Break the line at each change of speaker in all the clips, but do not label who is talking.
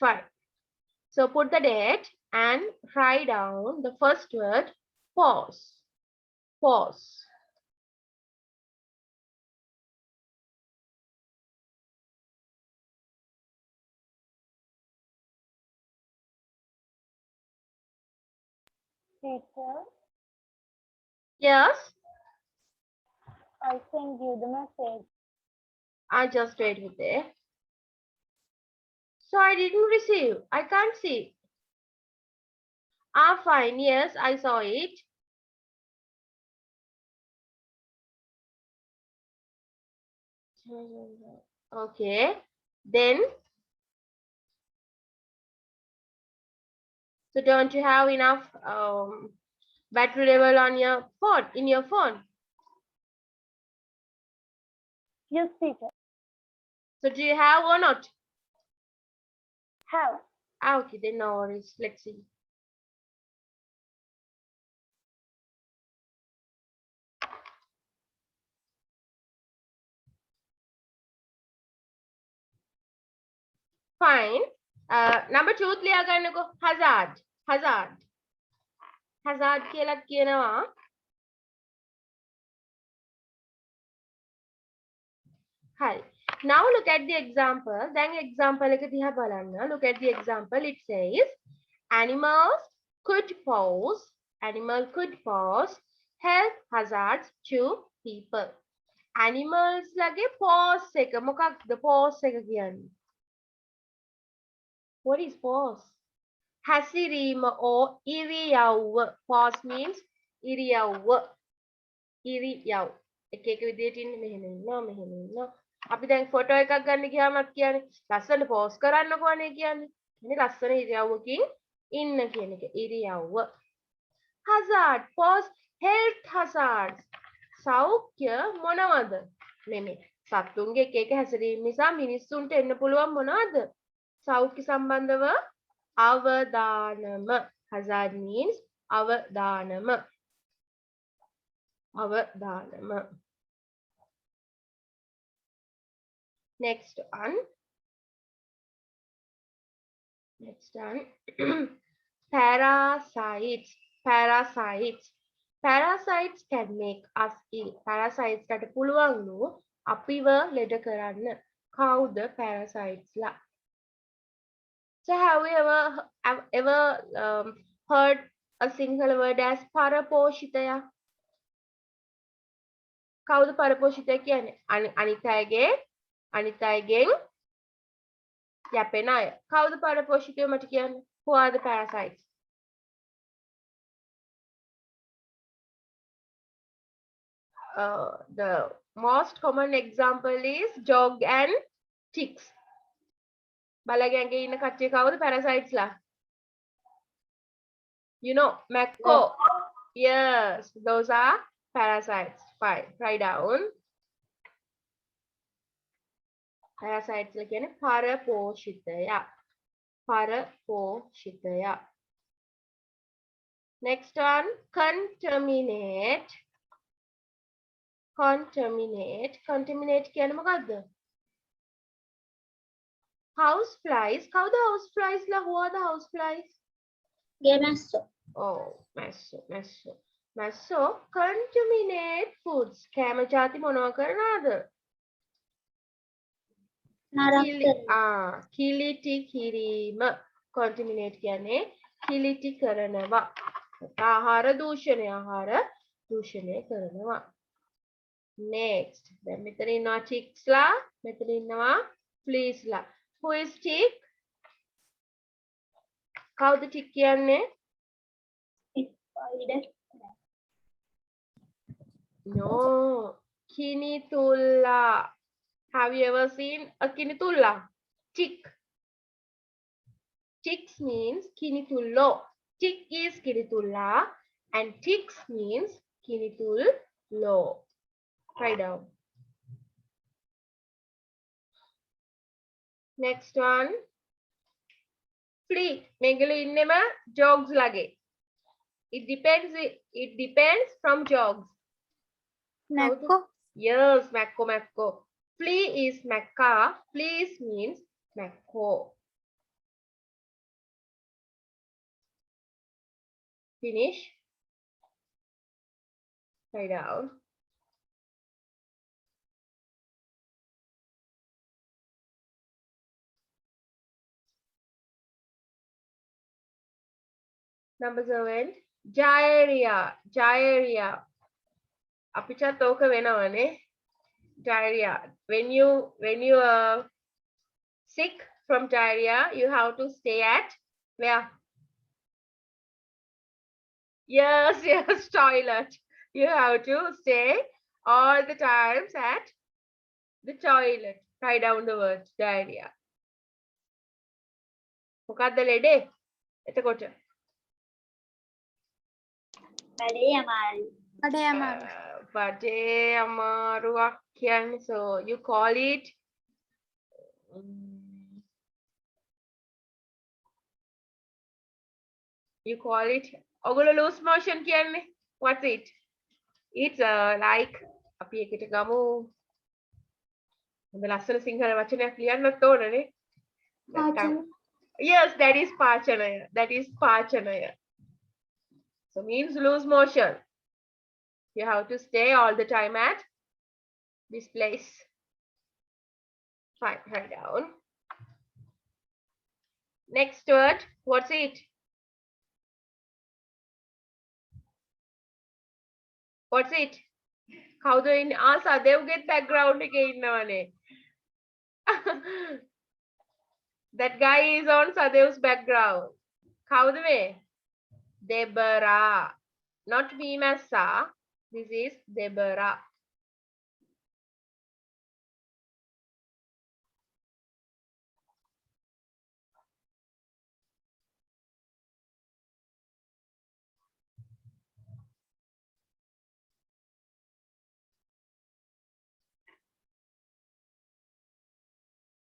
Fine. So put the date and write down the first word, pause. Pause.
Teacher,
Yes,
I send you the message.
I just wait with it. So I didn't receive. I can't see. Ah, fine. Yes, I saw it. Okay. Then, so don't you have enough battery level on your phone, in your phone?
Yes, teacher.
So do you have or not?
Have.
Ah, okay, then no worries. Let's see. Fine. Number 2 ලියා ගන්නකො. Hazard. Hazard. Hazard කියලා කියනවා. Hi. Now look at the example. Then example එක දිහා බලන්න. Look at the example. It says animals could pose health hazards to people. Animals lage pause එක මොකක්ද pause එක කියන්නේ? What is pause? හැසිරීම or ඉරියව්ව. Pause means ඉරියව්ව. ඉරියව්. එක එක විදිහට ඉන්නේ මෙහෙම ඉන්නවා මෙහෙම ඉන්නවා. අපි දැන් ෆොටෝ එකක් ගන්න ගියාමත් කියන්නේ ලස්සන පෝස් කරන්නකෝනේ කියන්නේ. ඉතින් ලස්සන ඉරියව්වකින් ඉන්න කියන එක ඉරියව්ව. hazard pause health hazards. සෞඛ්‍ය මොනවද? නෙමෙයි. සත්තුන්ගේ එක එක හැසිරීම නිසා මිනිස්සුන්ට එන්න පුළුවන් මොනවද? සෞඛ්‍ය සම්බන්ධව අවදානම. hazard means අවදානම. අවදානම. Next one. Parasites. Parasites can make us ill. Parasites කට පුළුවන්ලු අපිව ලෙඩ කරන්න. කවුද parasites ලා? So have you ever heard a single word as පරපෝෂිතයා? කවුද පරපෝෂිතය කියන්නේ? අනිත් අයගෙන් යැපෙන අය. කවුද පරපෝෂිතයෝ මට කියන්නේ? Who are the parasites? The most common example is dog and ticks. බලගැඟේ ඉන්න කට්ටිය කවුද parasites ලා? You know, Mako. Yes, those are parasites. Fine, write down. Parasites ලා කියන්නේ පරපෝෂිතයා. පරපෝෂිතයා. Next one, contaminate. Contaminate කියන්නේ මොකද්ද? House flies. කවුද house flies ලා? Who are the house flies?
Gemasso.
Oh, මැස්සෝ contaminate foods. කෑම ජාති මොනවා කරනවද? කිලිටි කිරීම. contaminate කියන්නේ කිලිටි කරනවා. ආහාර දූෂණය කරනවා. Next. දැන් මෙතන ඉන්නවා chicks ලා, මෙතන ඉන්නවා fleas ලා. Who is tick? කවුද tick කියන්නේ?
Spider.
No. Kinitulla. Have you ever seen a kinitulla? Tick. Ticks means kinitullo. Tick is kinitulla and ticks means kinitullo. Write down. Next one. Fleet. මේගොල්ලෝ ඉන්නෙම jogs ලගේ. It depends from jogs.
Macco.
Yes, Macco. Flea is Macca. Fleas means Macco. Finish. Write down. Number 7. Diarrhea. Diarrhea. Apicha toka venavane. Diarrhea. When you are sick from diarrhea, you have to stay at where? Yes, yes, toilet. You have to stay all the times at the toilet. Write down the word diarrhea. මොකක්ද ලෙඩේ? එතකොට
බඩේ අමාරු.
බඩේ අමාරුවක් කියන්නේ, so you call it ඔගොල්ලෝ loose motion කියන්නේ what's it? It's like අපි එකට ගමු. හොඳ ලස්සන සිංහල වචනයක් ලියන්නත් ඕනනේ. Yes, that is පාචනය. That is පාචනය. So means loose motion. You have to stay all the time at this place. Fine, write down. Next word, what's it? What's it? කවුද ඉන්නේ? සදේව්ගේ background එකේ ඉන්නවනේ. That guy is on Sadev's background. කවුද මේ? Deborah. Not Vimasa. This is Deborah.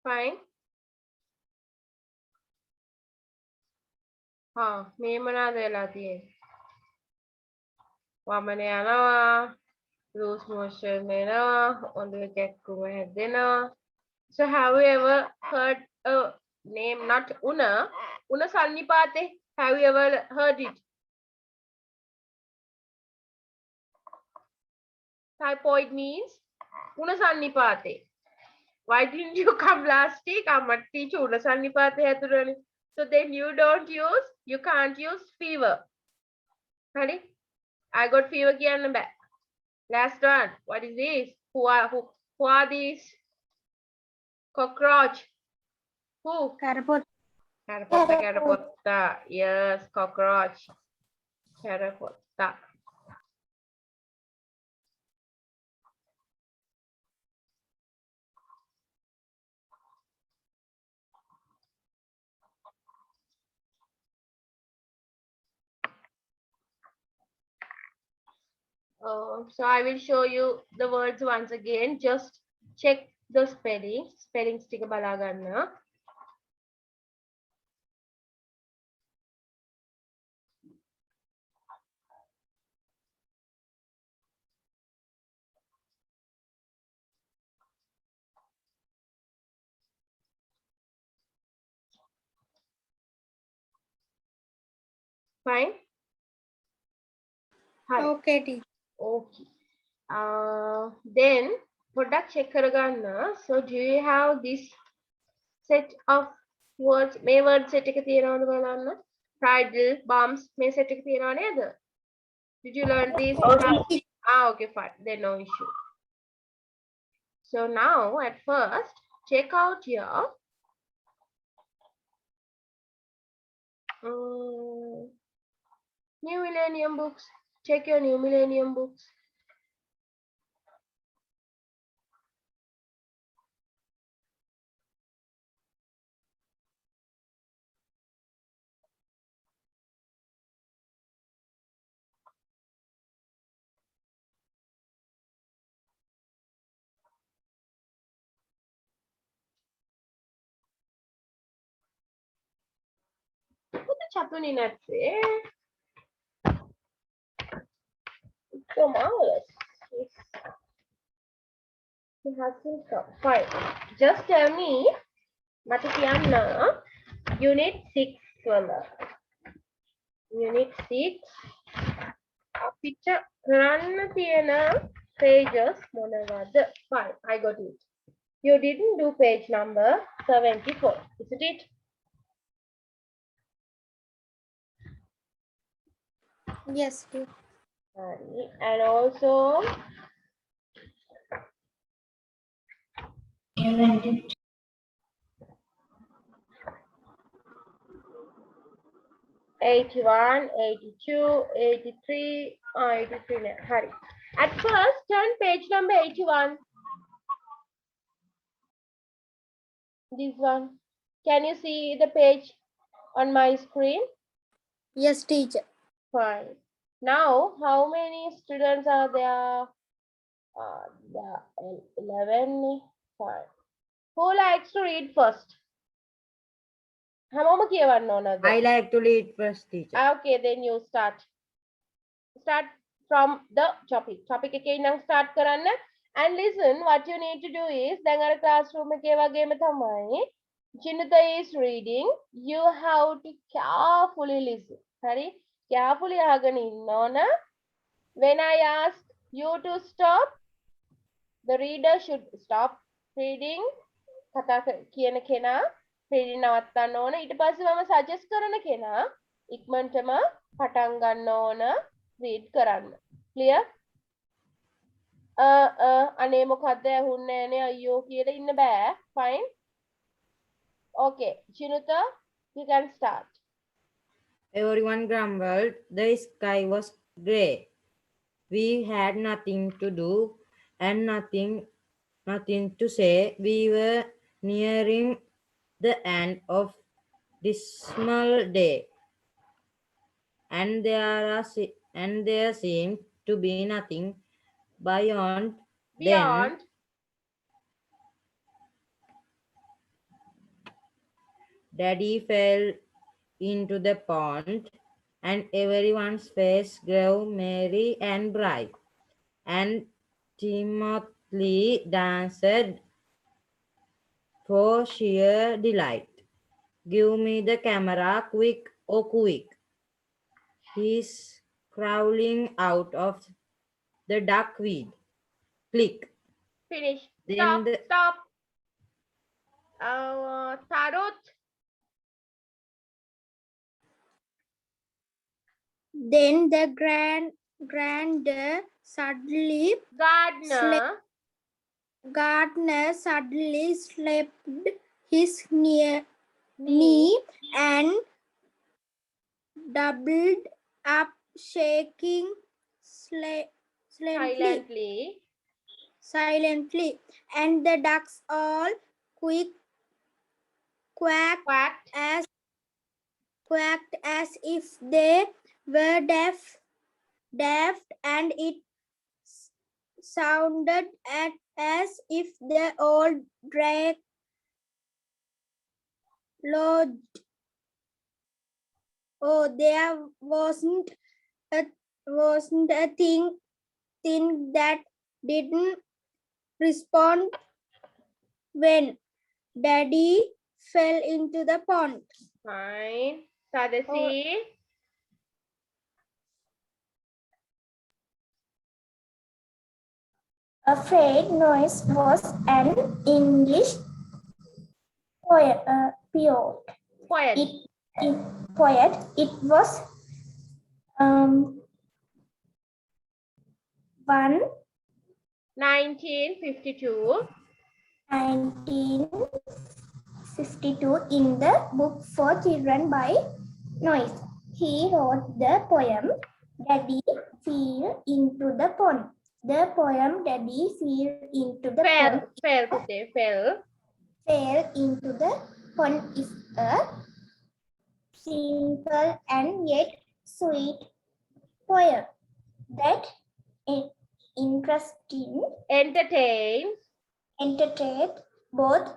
Fine. මේ මොනවාද වෙලා තියෙන්නේ? වමන යනවා, loose motion වෙනවා, ඔළුවේ කැක්කුම හැදෙනවා. So have you ever heard a name, not Una Sannipate? Have you ever heard it? Typhoid means Una Sannipate. Why didn't you come last week? I'm a teacher Una Sannipate හැදුරනේ. So then you can't use fever. Honey, I got fever කියන්න බෑ. Last one. What is this? Who are these? Cockroach. Who? Karapotta. Yes, cockroach. Karapotta. So I will show you the words once again. Just check the spellings ටික බලා ගන්න. Fine.
Okay, teacher.
Okay. Then පොඩ්ඩක් check කරගන්න. So do you have this set of words? මේ word set එක තියෙනවද බලන්න. Bridle, bumps මේ set එක තියෙනව නේද? Did you learn this? Okay, fine. Then no issue. So now at first check out your New Millennium books. Check your New Millennium books. Chapuni natse. So marvelous. It has been come. Fine. Just tell me, Matakiana, Unit 6 wala. Unit 6. අපිට කරන්න තියෙන pages මොනවද? Fine, I got it. You didn't do page number 74, isn't it?
Yes, dear.
Sorry. And also 81, 82, 83, 83. Hurry. At first, turn page number 81. This one. Can you see the page on my screen?
Yes, teacher.
Fine. Now, how many students are there? There are 11. Fine. Who likes to read first? හැමෝම කියවන්න ඕනද?
I like to read first, teacher.
Okay, then you start. Start from the topic. Topic එකේ ඉඳන් start කරන්න. And listen, what you need to do is, දැන් අර classroom එකේ වගේම තමයි. Chinutha is reading. You have to carefully listen. හරි? Carefully අහගෙන ඉන්න ඕන. When I ask you to stop, the reader should stop reading. කතා කියන කෙනා reading නවත්තන්න ඕන. ඊට පස්සේ මම suggest කරන කෙනා ඉක්මනටම පටන් ගන්න ඕන read කරන්න. Clear? අනේ මොකද්ද ඇහුන්නේ නැනේ අයියෝ කියලා ඉන්න බෑ. Fine. Okay, Chinutha, you can start.
Everyone grumbled. The sky was grey. We had nothing to do and nothing to say. We were nearing the end of dismal day, and there seemed to be nothing beyond them.
Beyond.
Daddy fell into the pond, and everyone's face grew merry and bright, and Timothy danced for sheer delight. Give me the camera, quick, oh quick. He's crawling out of the duckweed. Click.
Finish.
Then
Stop.
the-
Stop. Tarot.
Then the gardener suddenly slapped his knee and doubled up, shaking silently, and the ducks all quacked as if they were deaf, and it sounded as if the old drake lodged. Oh, there wasn't a thing that didn't respond when Daddy fell into the pond.
Fine. Sadasi.
Afraid Noise was an English poet.
Quiet.
It was
1952.
1952 in the book for children by Noise. He wrote the poem Daddy Fell into the Pond. The poem Daddy Fell into the Pond. Fell into the pond is a simple and yet sweet poem that
Entertains
both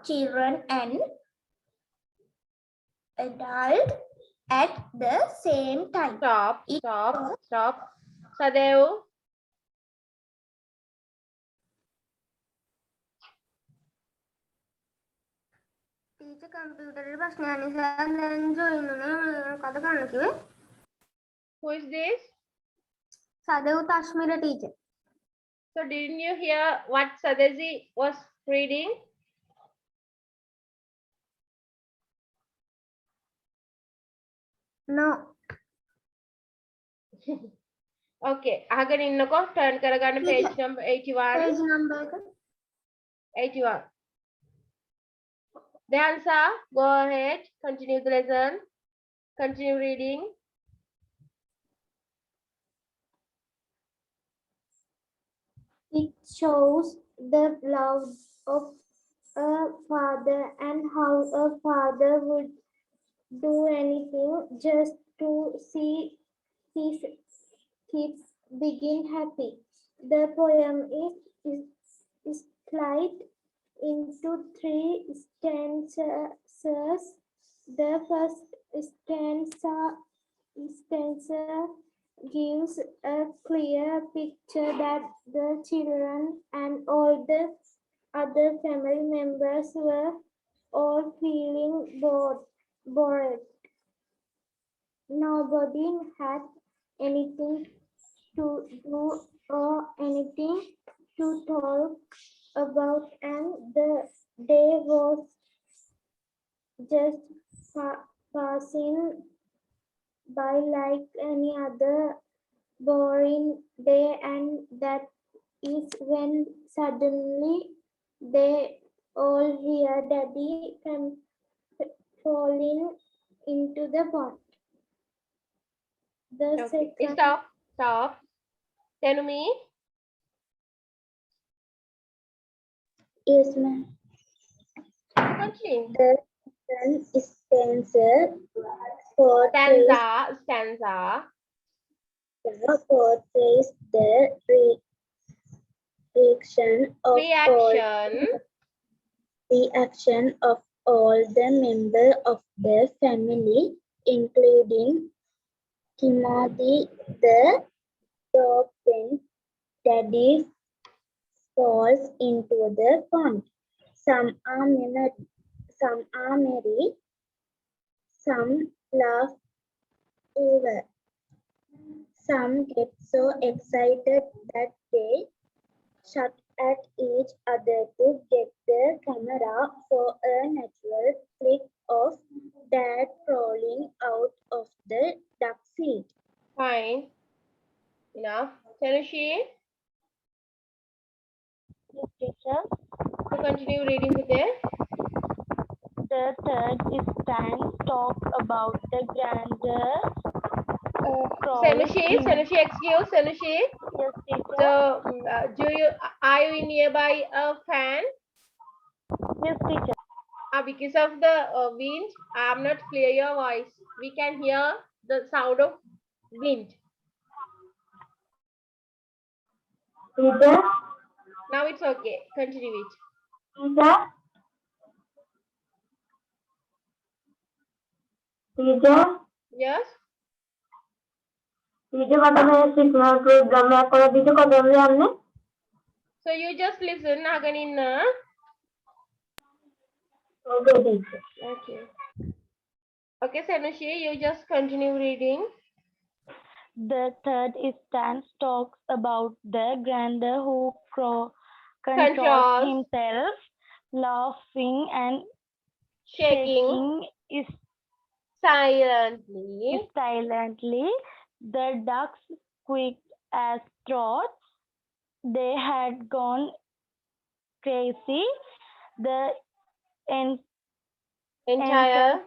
children and adults at the same time.
Stop. Sadev.
Teacher computer ප්‍රශ්නයක් නිසා දැන් join වුණේ මොකද කරන්න කිව්වේ?
Who is this?
Sadav Kashmira teacher.
So didn't you hear what Sadaji was reading?
No.
Okay, අහගෙන ඉන්නකෝ turn කරගන්න page number 81.
Page number
81. Dansa, go ahead, continue the lesson, continue reading.
It shows the love of a father and how a father would do anything just to see his kids begin happy. The poem is split into three stanzas. The first stanza gives a clear picture that the children and all the other family members were all feeling bored. Nobody had anything to do or anything to talk about, and the day was just passing by like any other boring day, and that is when suddenly they all hear Daddy falling into the pond. The
Okay,
second,
stop. Tell me.
yes, ma'am.
Continue.
The second stanza
Stanza.
portrays the reaction of all the members of the family, including Timothy the dog, when Daddy falls into the pond. Some are merry, some laugh over. Some get so excited that they shut at each other to get the camera for a natural flick of Dad crawling out of the duck feed.
Fine. Enough. Tanushi,
Yes, teacher.
so continue reading today.
The third stanza talks about the grandeur.
Sanushi, excuse Sanushi.
Yes, teacher.
So, are you nearby a fan?
Yes, teacher.
Because of the wind, I'm not clear your voice. We can hear the sound of wind.
Teacher.
Now it's okay. Continue it.
Teacher.
Yes.
Teacher, what am I?
So you just listen, Aganinna.
Okay, teacher.
Okay. Okay, Sanushi, you just continue reading.
The third stanza talks about the grandeur who controls himself, laughing and
Shaking
is
silently.
The ducks squeaked as thoughts they had gone crazy. The
Entire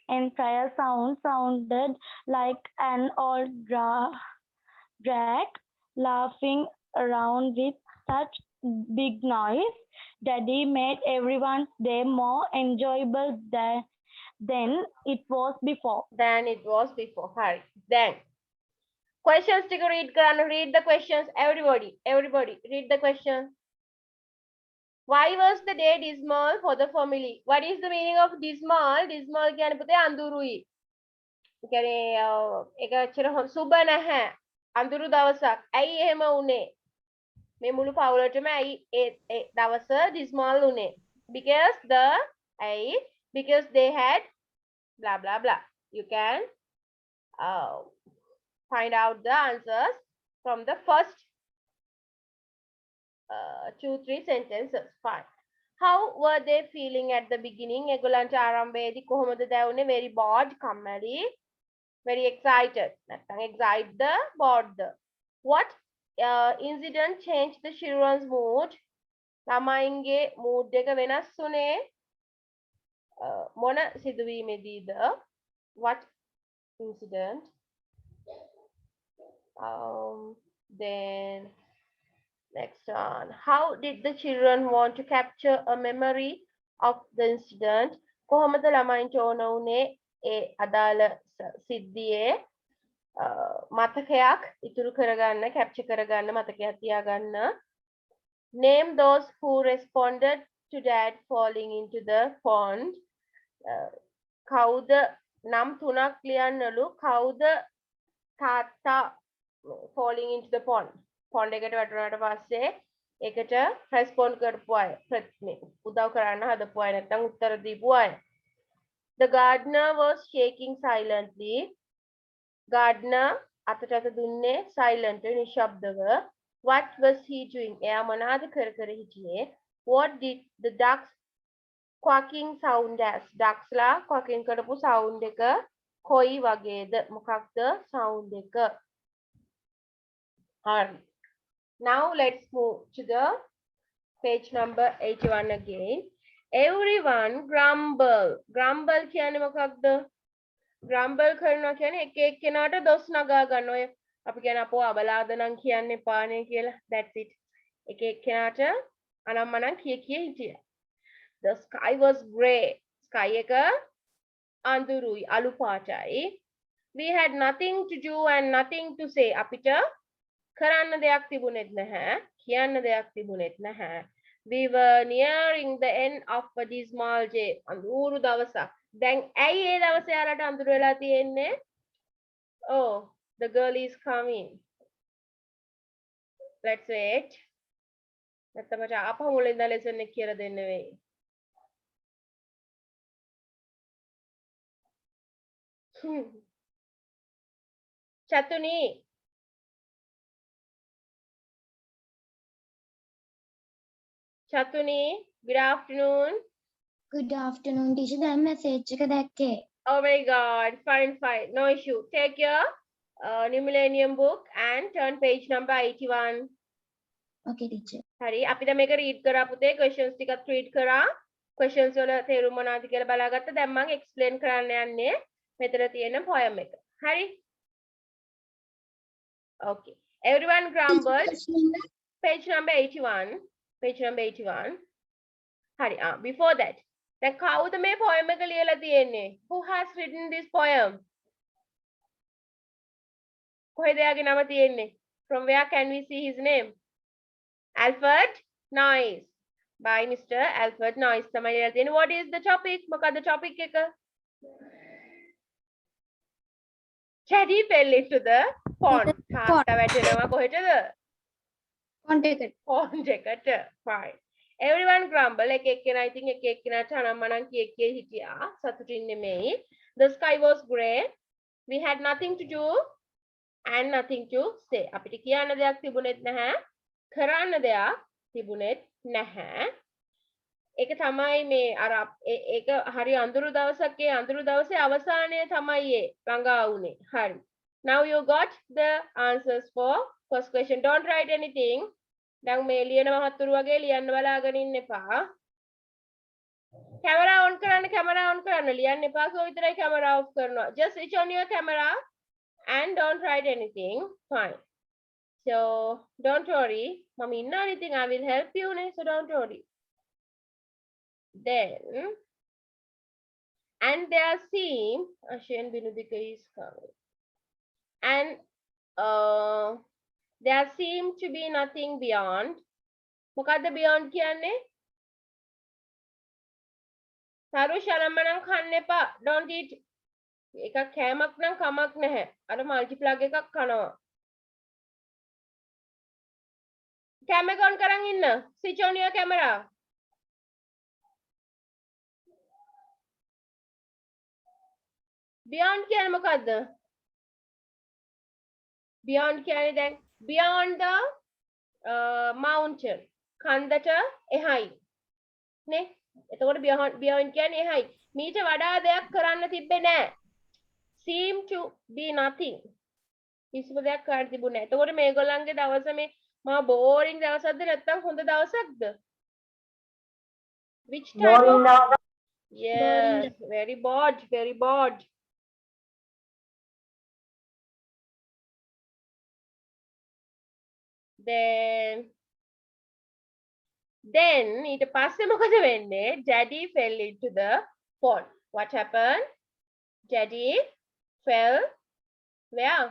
entire sound sounded like an old drag laughing around with such big noise. Daddy made everyone's day more enjoyable than it was before.
Hurry. Then. Questions to read, Karan. Read the questions. Everybody, read the questions. Why was the day dismal for the family? What is the meaning of dismal? Dismal කියන්නේ පුතේ අඳුරුයි. කියන්නේ ඒක ඇත්තට සුබ නැහැ. අඳුරු දවසක්. ඇයි එහෙම වුනේ? මේ මුළු පවුලටම ඇයි ඒ දවස dismal වුනේ? Because they had blah blah blah. You can find out the answers from the first 2-3 sentences. Fine. How were they feeling at the beginning? ඒගොල්ලන්ට ආරම්භයේදී කොහොමද දැනුනේ? Very bored, කම්මැලි, very excited. නැත්නම් excited the, bored the. What incident changed the children's mood? ළමයින්ගේ mood එක වෙනස් වුණේ මොන සිදුවීමේදීද? What incident? Then next one. How did the children want to capture a memory of the incident? කොහොමද ළමයින්ට ඕන වුණේ ඒ අදාළ සිද්ධියේ මතකයක් ඉතුරු කරගන්න, capture කරගන්න, මතකයක් තියාගන්න. Name those who responded to dad falling into the pond. කවුද නම් තුනක් ලියන්නලු. කවුද තාත්තා falling into the pond? pond එකට වැටුණාට පස්සේ ඒකට respond කරපු අය, උදව් කරන්න හදපු අය නැත්නම් උත්තර දීපු අය. The gardener was shaking silently. Gardener අතට අත දුන්නේ silent නිශ්ශබ්දව. What was he doing? එයා මොනවද කර හිටියේ? What did the ducks quacking sound as? ducks ලා quacking කරපු sound එක කොයි වගේද? මොකක්ද sound එක? Alright. Now let's move to the page number 81 again. Everyone grumble. Grumble කියන්නේ මොකක්ද? grumble කරනවා කියන්නේ එක එක්කෙනාට දොස් නගා ගන්න. ඔය අපි කියන අපෝ අබලාද නම් කියන්න එපානේ කියලා. That's it. එක එක්කෙනාට අනම්මනම් කිය හිටියා. The sky was grey. Sky එක අඳුරුයි, අලු පාටයි. We had nothing to do and nothing to say. අපිට කරන්න දෙයක් තිබුණෙත් නැහැ, කියන්න දෙයක් තිබුණෙත් නැහැ. We were nearing the end of a dismal day. අඳුරු දවසක්. දැන් ඇයි ඒ දවසේ යාලට අඳුර වෙලා තියෙන්නේ? Oh, the girl is coming. Let's wait. නැත්නම් මට ආපහු මුලින්ද ලෙසන් එක කියලා දෙන්න වෙයි. චතුනි Chatuni, good afternoon.
Good afternoon, teacher. දැන් message එක දැක්කේ.
Oh my god, fine. No issue. Take your New Millennium book and turn page number 81.
Okay, teacher.
හරි, අපි දැන් මේක read කරා පුතේ, questions ටිකත් read කරා. questions වල තේරුම මොනවද කියලා බලාගත්තා. දැන් මම explain කරන්න යන්නේ මෙතන තියෙන poem එක. හරි? Okay. Everyone grumbled. Page number 81. Page number 81. Hari, before that, දැන් කවුද මේ poem එක ලියලා තියෙන්නේ? Who has written this poem? කොහෙද යාගේ නම තියෙන්නේ? From where can we see his name? Alfred Noyes. By Mr. Alfred Noyes. තමයි ලියලා තියෙන්නේ. What is the topic? මොකද්ද topic එක? Teddy fell into the pond. තාත්තා වැටෙනවා කොහෙටද?
Pond එකට.
pond එකට. Fine. Everyone grumble. එක එක්කෙනා ඉතින් එක එක්කෙනාට අනම්මනම් කිය හිටියා. සතුටින් නෙමෙයි. The sky was grey. We had nothing to do and nothing to say. අපිට කියන්න දෙයක් තිබුණෙත් නැහැ. කරන්න දෙයක් තිබුණෙත් නැහැ. ඒක තමයි මේ අර ඒක හරි අඳුරු දවසක් ඒ අඳුරු දවසේ අවසානයේ තමයි ඒ ළඟා වුනේ. හරි. Now you got the answers for first question. Don't write anything. දැන් මේ ලියන මහත්තුරු වගේ ලියන්න බලාගෙන ඉන්න එපා. කැමරා on කරන්න ලියන්න එපා. කෝ විතරයි කැමරා off කරනවා. Just switch on your camera and don't write anything. Fine. So don't worry. Mama inna anything I will help you, so don't worry. Then and there seem Ashen Binudika is coming. And there seemed to be nothing beyond. මොකද්ද beyond කියන්නේ? සරුෂ අනම්මනම් කන්න එපා. Don't eat. එකක් කෑමක් නම් කමක් නැහැ. අර මල්ටිප්ලග් එකක් කනවා. කැමරා on කරන් ඉන්න. Switch on your camera. Beyond කියන්නේ මොකද්ද? Beyond කියන්නේ දැන් beyond the mountain. කන්දට එහායි. නේ? එතකොට beyond කියන්නේ එහායි. මීට වඩා දෙයක් කරන්න තිබ්බේ නැහැ. Seem to be nothing. කිසිම දෙයක් කරන්න තිබුණේ නැහැ. එතකොට මේගොල්ලන්ගේ දවස මේ මා boring දවසක්ද නැත්නම් හොඳ දවසක්ද? Which type of? Yes, very bored, very bored. Then ඊට පස්සේ මොකද වෙන්නේ? Daddy fell into the pond. What happened? Daddy fell where?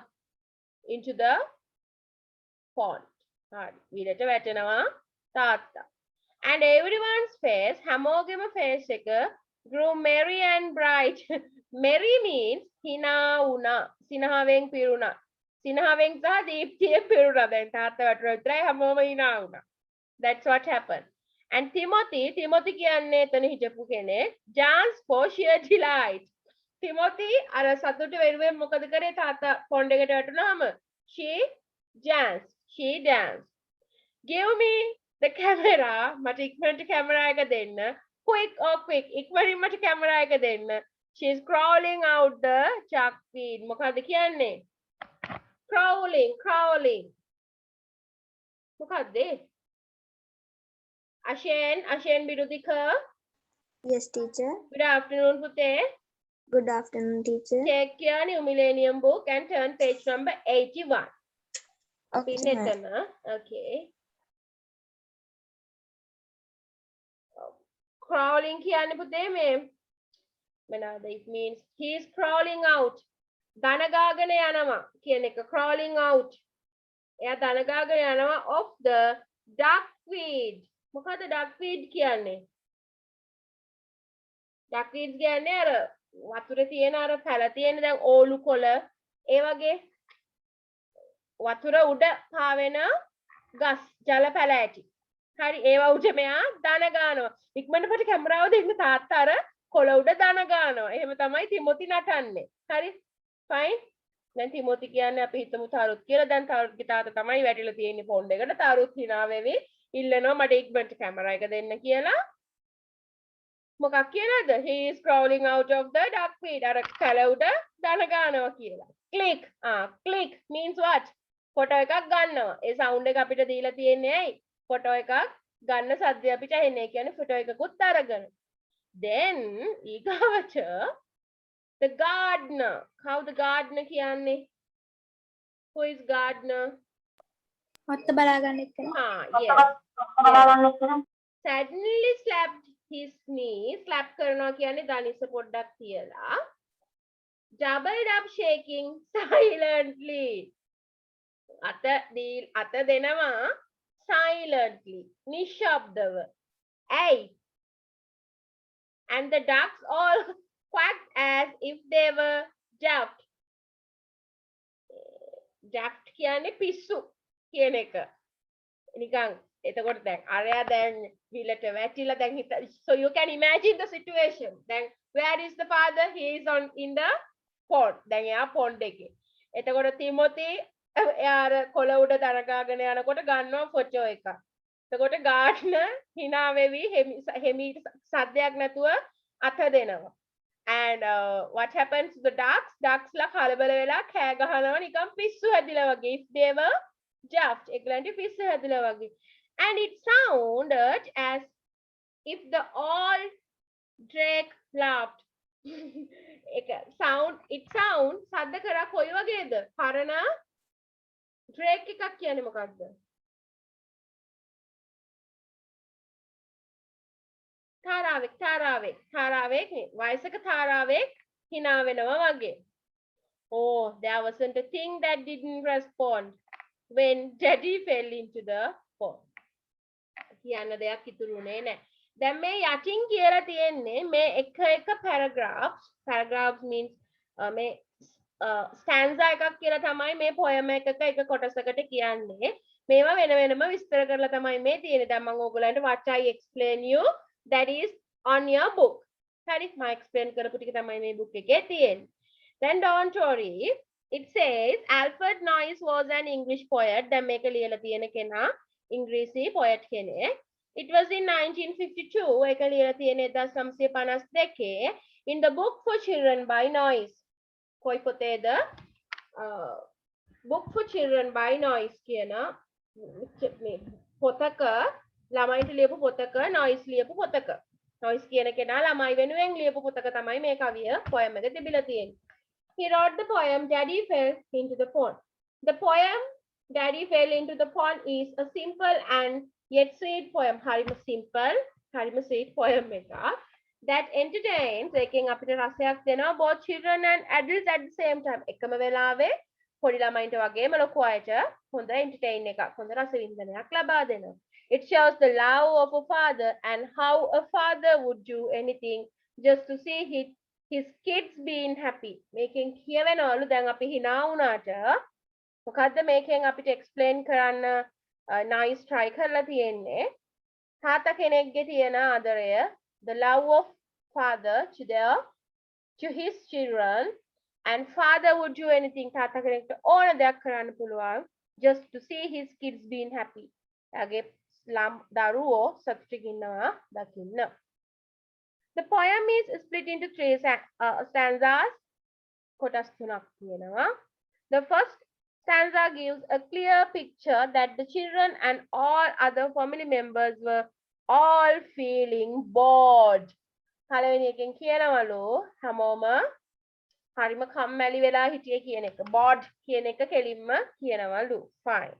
Into the pond. හරි. විලට වැටෙනවා තාත්තා. And everyone's face, හැමෝගෙම face එක grew merry and bright. Merry means hina වුණා. සිනහවෙන් පිරුණා. සිනහවෙන් සහ දීප්තියෙන් පිරුණා. දැන් තාත්තා වැටුණා විතරයි හැමෝම hina වුණා. That's what happened. And Timothy කියන්නේ එතන හිටපු කෙනෙක්. Danced for sheer delight. Timothy අර සතුට වෙනුවෙන් මොකද කරේ තාත්තා පොන්ඩ් එකට වැටුණාම? She danced. Give me the camera. මට ඉක්මනට කැමරා එක දෙන්න. Quick. ඉක්මනින් මට කැමරා එක දෙන්න. She's crawling out the duckweed. මොකද කියන්නේ? Crawling. මොකද්ද? Ashen Bidudika.
Yes, teacher.
Good afternoon, Pute.
Good afternoon, teacher.
Take your new millennium book and turn page number 81.
Okay, ma'am.
Okay. Crawling කියන්නේ පුතේ මේ මොනවාද? It means he is crawling out. දනගාගෙන යනවා කියන එක crawling out. එයා දනගාගෙන යනවා of the duckweed. මොකද duckweed කියන්නේ? duckweed කියන්නේ අර වතුරේ තියෙන අර පැල තියෙන දැන් ඕලු කොළ ඒ වගේ වතුර උඩ පාවෙන ගස් ජල පැල ඇති. හරි ඒවා උඩ මෙයා දන ගන්නවා. ඉක්මනට පිට කැමරාව දෙන්න තාත්තා අර කොළ උඩ දන ගන්නවා. එහෙම තමයි තිමොති නටන්නේ. හරි? fine. දැන් තිමොති කියන්නේ අපි හිතමු තරුත් කියලා. දැන් තරුත්ගේ තාත්තා තමයි වැටිලා තියෙන්නේ පොන්ඩ් එකට. තරුත් hina වෙවි ඉල්ලනවා මට ඉක්මනට කැමරා එක දෙන්න කියලා. මොකක් කියලාද? He is crawling out of the duckweed. අර පැල උඩ දන ගන්නවා කියලා. click. click means what? Photo එකක් ගන්නවා. ඒ සවුන්ඩ් එක අපිට දීලා තියෙන්නේ ඇයි? ෆොටෝ එකක් ගන්න සද්දය අපිට එන්නේ. ඒ කියන්නේ ෆොටෝ එකකුත් අරගෙන. Then ඊගාවට the gardener. How the gardener කියන්නේ? Who is gardener?
මත්ත බලා ගන්න එක්කනේ.
yes. Suddenly slapped his knee. slap කරනවා කියන්නේ දනිස පොඩ්ඩක් තියලා. Doubled up shaking silently. අත දෙනවා silently. නිශ්ශබ්දව. ඇයි? And the ducks all quacked as if they were daft. Daft කියන්නේ පිස්සු කියන එක. නිකන් එතකොට දැන් අරයා දැන් විලට වැටිලා දැන් so you can imagine the situation. දැන් where is the father? He is in the pond. දැන් එයා pond එකේ. එතකොට තිමොති එයාර කොළ උඩ දරගාගෙන යනකොට ගන්නවා ෆොටෝ එකක්. එතකොට ගාඩ්නර් hina වෙවි හෙමි සද්දයක් නැතුව අත දෙනවා. And what happens to the ducks ලා කලබල වෙලා කෑ ගහනවා නිකන් පිස්සු හැදිලා වගේ. If they were daft. ඒගොල්ලන්ට පිස්සු හැදිලා වගේ. And it sounded as if the all drake laughed. it sound සද්ද කරා කොයි වගේද? පරණ drake එකක් කියන්නේ මොකක්ද? තාරාවෙක් නේ. වයසක තාරාවෙක් hina වෙනවා වගේ. Oh, there wasn't a thing that didn't respond when Daddy fell into the pond. කියන්න දෙයක් ඉතුරුනේ නැහැ. දැන් මේ යටින් කියලා තියෙන්නේ මේ එක paragraphs means මේ stanza එකක් කියලා තමයි මේ poem එකක එක කොටසකට කියන්නේ. මේවා වෙන වෙනම විස්තර කරලා තමයි මේ තියෙන්නේ. දැන් මම ඕගොල්ලන්ට what I explain you that is on your book. හරි මම explain කරපු ටික තමයි මේ book එකේ තියෙන්නේ. Then don't worry. It says Alfred Noyes was an English poet. දැන් මේක ලියලා තියෙන කෙනා ඉංග්‍රීසි poet කෙනෙක්. It was in 1952. ඒක ලියලා තියෙන 1952 in the book for children by Noyes. කොයි පොතේද? Book for children by Noyes කියන මේ පොතක ළමයින්ට ලියපු පොතක Noyes ලියපු පොතක. Noyes කියන කෙනා ළමයි වෙනුවෙන් ලියපු පොතක තමයි මේ කවිය poem එක තිබිලා තියෙන්නේ. He wrote the poem Daddy Fell into the Pond. The poem Daddy Fell into the Pond is a simple and yet sweet poem. හරිම simple, හරිම sweet poem එකක් that entertains, එකෙන් අපිට රසයක් දෙනවා both children and adults at the same time. එකම වෙලාවේ පොඩි ළමයින්ට වගේම ලොකු අයට හොඳ entertain එකක්, හොඳ රසවින්දනයක් ලබා දෙනවා. It shows the love of a father and how a father would do anything just to see his kids being happy. මේකෙන් කියවෙනවලු දැන් අපි hina වුණාට මොකද්ද මේකෙන් අපිට explain කරන්න nice try කරලා තියෙන්නේ. තාත්තා කෙනෙක්ගේ තියෙන ආදරය, the love of father to his children, and father would do anything තාත්තා කෙනෙක්ට ඕන දෙයක් කරන්න පුළුවන් just to see his kids being happy. එයාගේ දරුවෝ සතුටින් ඉන්නවා දකින්න. The poem is split into three stanzas. කොටස් තුනක් තියෙනවා. The first stanza gives a clear picture that the children and all other family members were all feeling bored. පළවෙනි එකෙන් කියනවලු හැමෝම හරිම කම්මැලි වෙලා හිටියේ කියන එක. bored කියන එක කෙලින්ම කියනවලු. Fine.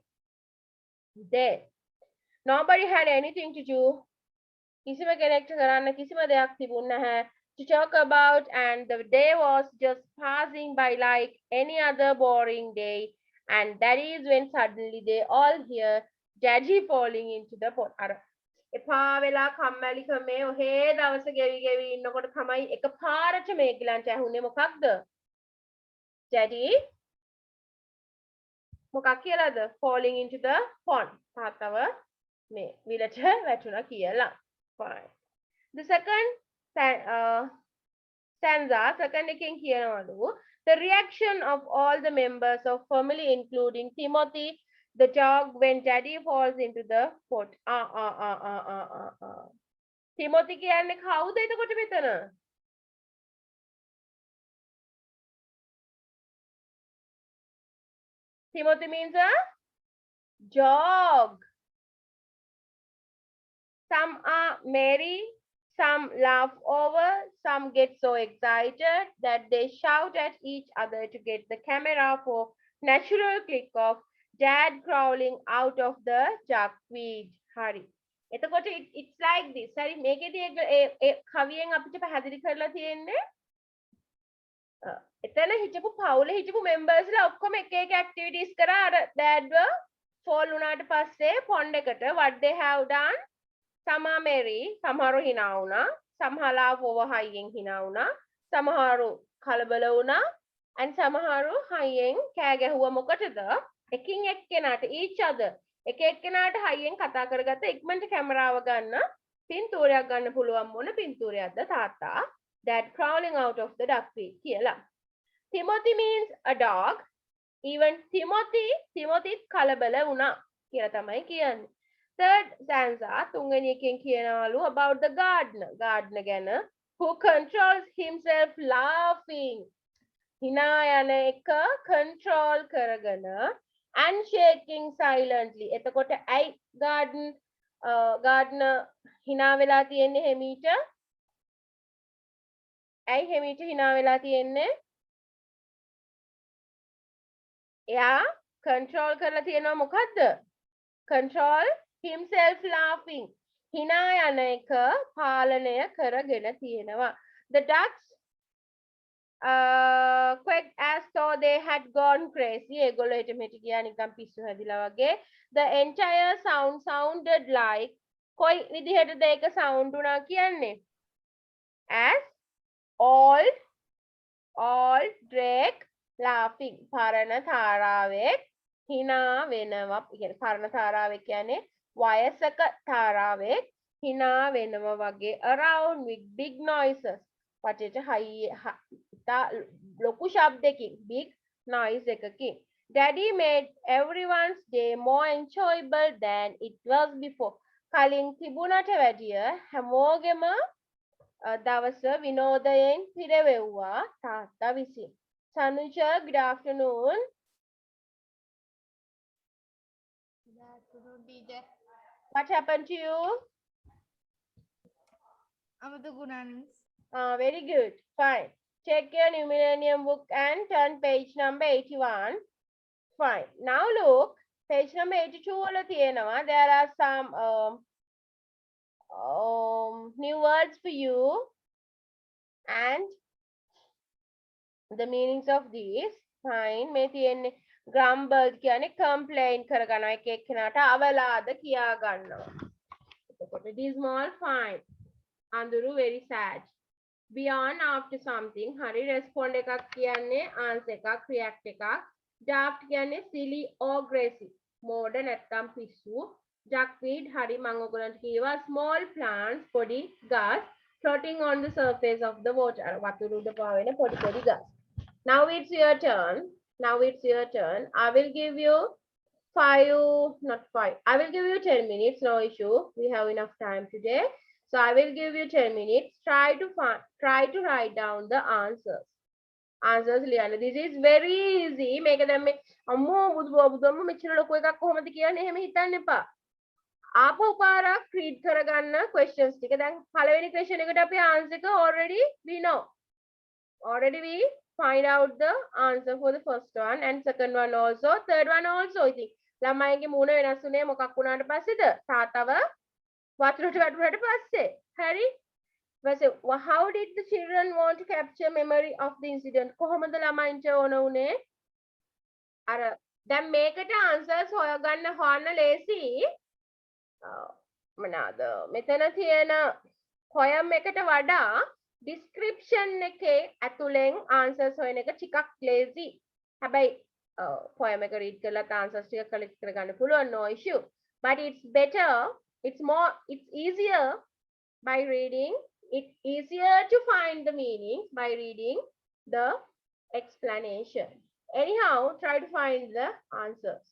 Then nobody had anything to do. කිසිම කෙනෙක්ට කරන්න කිසිම දෙයක් තිබුණ නැහැ to talk about, and the day was just passing by like any other boring day, and that is when suddenly they all hear Daddy falling into the pond. අර එපා වෙලා කම්මැලිකමේ ඔහේ දවස ගෙවි ඉන්නකොට තමයි එකපාරට මේ ගිලන්ට ඇහුනේ මොකක්ද? Daddy මොකක් කියලාද? falling into the pond. තාත්තව මේ විලට වැටුණා කියලා. Fine. The second stanza, second එකෙන් කියනවලු the reaction of all the members of family including Timothy the dog when Daddy falls into the pond. Timothy කියන්නේ කවුද එතකොට මෙතන? Timothy means a dog. Some are merry, some laugh over, some get so excited that they shout at each other to get the camera for natural click of Dad crawling out of the duckweed. Hari. එතකොට it's like this. හරි මේකේදී කවියෙන් අපිට පැහැදිලි කරලා තියෙන්නේ එතන හිටපු පවුලේ හිටපු members ලා ඔක්කොම එක එක activities කරා අර dad fall වුණාට පස්සේ pond එකට what they have done. Some are merry, සමහරු hina වුණා, සමහර laugh over හයියෙන් hina වුණා, සමහරු කලබල වුණා, and සමහරු හයියෙන් කෑ ගැහුවා මොකටද? එකින් එක්කෙනාට each other එක එක්කෙනාට හයියෙන් කතා කරගත්ත ඉක්මනට කැමරාව ගන්න පින්තූරයක් ගන්න පුළුවන් මොන පින්තූරයක්ද තාත්තා? Dad crawling out of the duckweed කියලා. Timothy means a dog. Even Timothy කලබල වුණා කියලා තමයි කියන්නේ. Third stanza, තුන්වෙනි එකෙන් කියනවලු about the gardener ගැන who controls himself laughing. hina යන එක control කරගෙන and shaking silently. එතකොට ඇයි gardener hina වෙලා තියෙන්නේ හෙමීට? ඇයි හෙමීට hina වෙලා තියෙන්නේ? එයා control කරලා තියෙනවා මොකද්ද? Control himself laughing. hina yana එක පාලනය කරගෙන තියෙනවා. The ducks quacked as though they had gone crazy. ඒගොල්ලෝ හිට මෙහෙට ගියා නිකන් පිස්සු හැදිලා වගේ. The entire sound sounded like කොයි විදිහටද ඒක sound වුණා කියන්නේ? As all drake laughing. පරණ තාරාවෙක් hina වෙනවා. කියන්නේ පරණ තාරාවෙක් කියන්නේ වයසක තාරාවෙක් hina වෙනවා වගේ around with big noises. වටේට ලොකු ශබ්දකින් big noise එකකින්. Daddy made everyone's day more enjoyable than it was before. කලින් තිබුණට වැඩිය හැමෝගෙම දවස විනෝදයෙන් පිරවෙව්වා තාත්තා විසින්. Tanuja, good afternoon.
Good afternoon, teacher.
What happened to you?
Amata Gunans.
Very good. Fine. Check your New Millennium book and turn page number 81. Fine. Now look, page number 82 වල තියෙනවා. There are some new words for you and the meanings of these. Fine. මේ තියෙන්නේ grumbled කියන්නේ complain කරගන්නවා. එක එක්කෙනාට අවලාද කියා ගන්නවා. එතකොට dismal fine. අඳුරු very sad. Beyond after something හරි respond එකක් කියන්නේ answer එකක් react එකක්. Daft කියන්නේ silly or crazy. මෝඩ නැත්තම් පිස්සු. Duckweed හරි මම ඔයගලන්ට කියවා small plants පොඩි ගස් floating on the surface of the water. අර වතුර උඩ පාවෙන පොඩි පොඩි ගස්. Now it's your turn. Now it's your turn. I will give you 5, not 5. I will give you 10 minutes, no issue. We have enough time today. So I will give you 10 minutes. Try to write down the answers. Answers ලියන්න. This is very easy. මේක දැන් මේ අම්මෝ බුදුම මෙච්චර ලොකු එකක් කොහොමද කියන්නේ එහෙම හිතන්න එපා. ආපහු පාරක් read කරගන්න questions ටික. දැන් පළවෙනි question එකට අපි answer එක already we know. Already we find out the answer for the first one and second one also, third one also. ඉතින් ළමයිගේ මූණ වෙනස් වුණේ මොකක් වුණාට පස්සේද? තාත්තව වතුරට වැටුණාට පස්සේ. හරි? How did the children want to capture memory of the incident? කොහොමද ළමයින්ට ඕන උනේ? අර දැන් මේකට answers හොයන්න ලේසි. මොනවාද? මෙතන තියෙන poem එකට වඩා description එකේ ඇතුලෙන් answers හොයන එක ටිකක් lazy. හැබැයි poem එක read කරලා answers ටික collect කරගන්න පුළුවන්, no issue. But it's better, it's easier by reading. It's easier to find the meaning by reading the explanation. Anyhow, try to find the answers.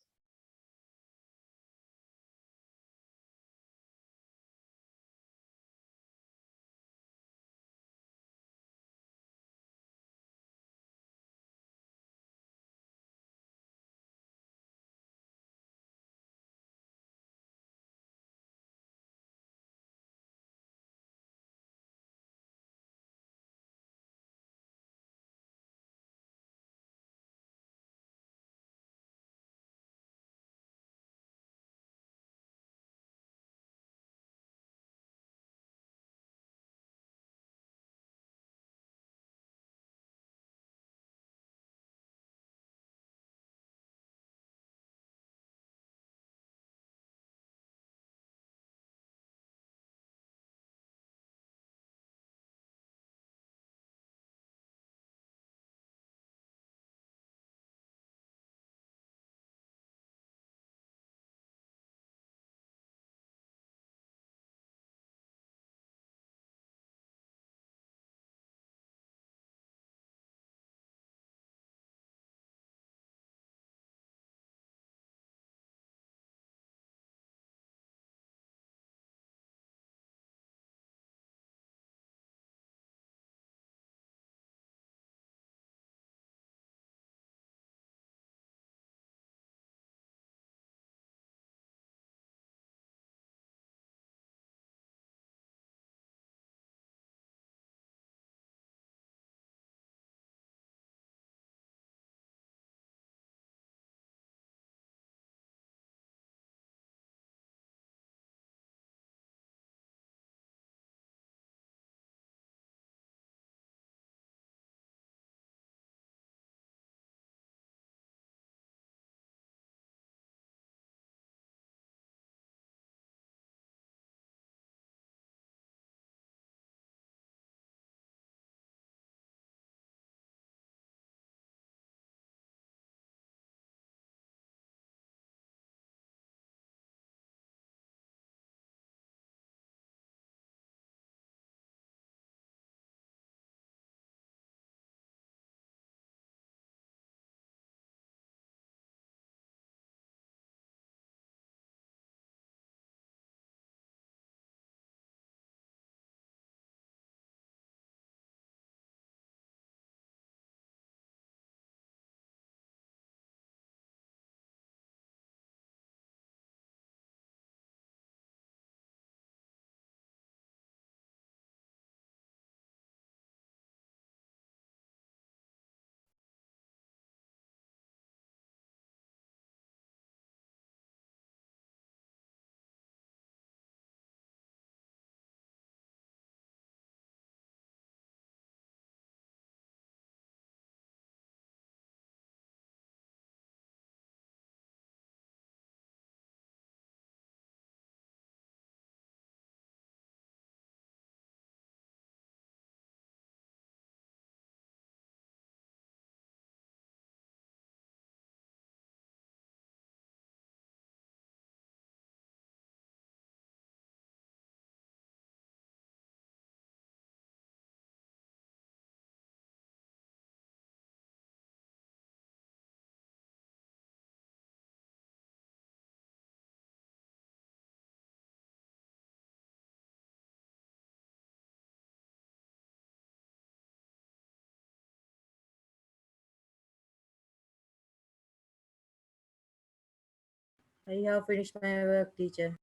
I have finished my work, teacher.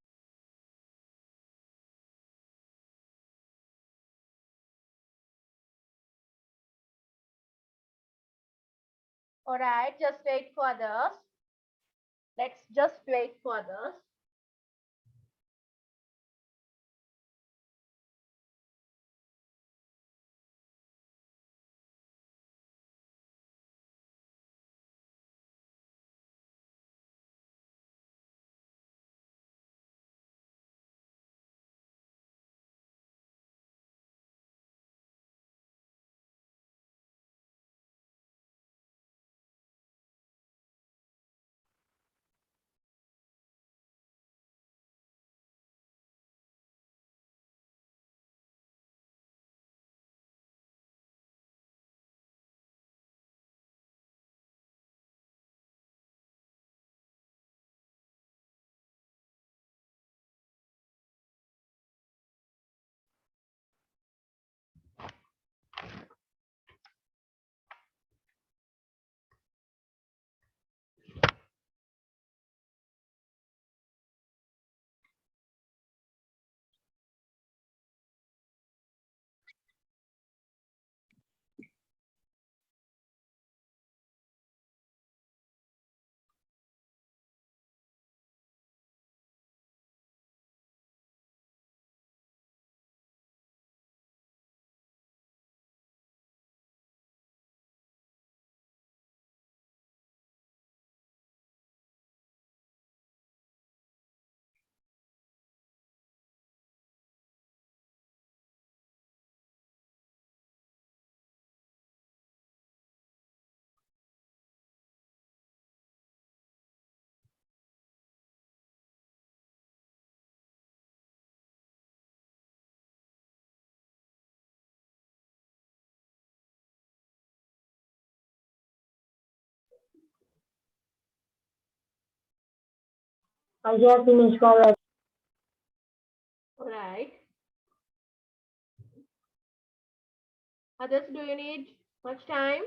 All right, just wait for others. Let's just wait for others.
I have finished my work.
All right. Others, do you need much time?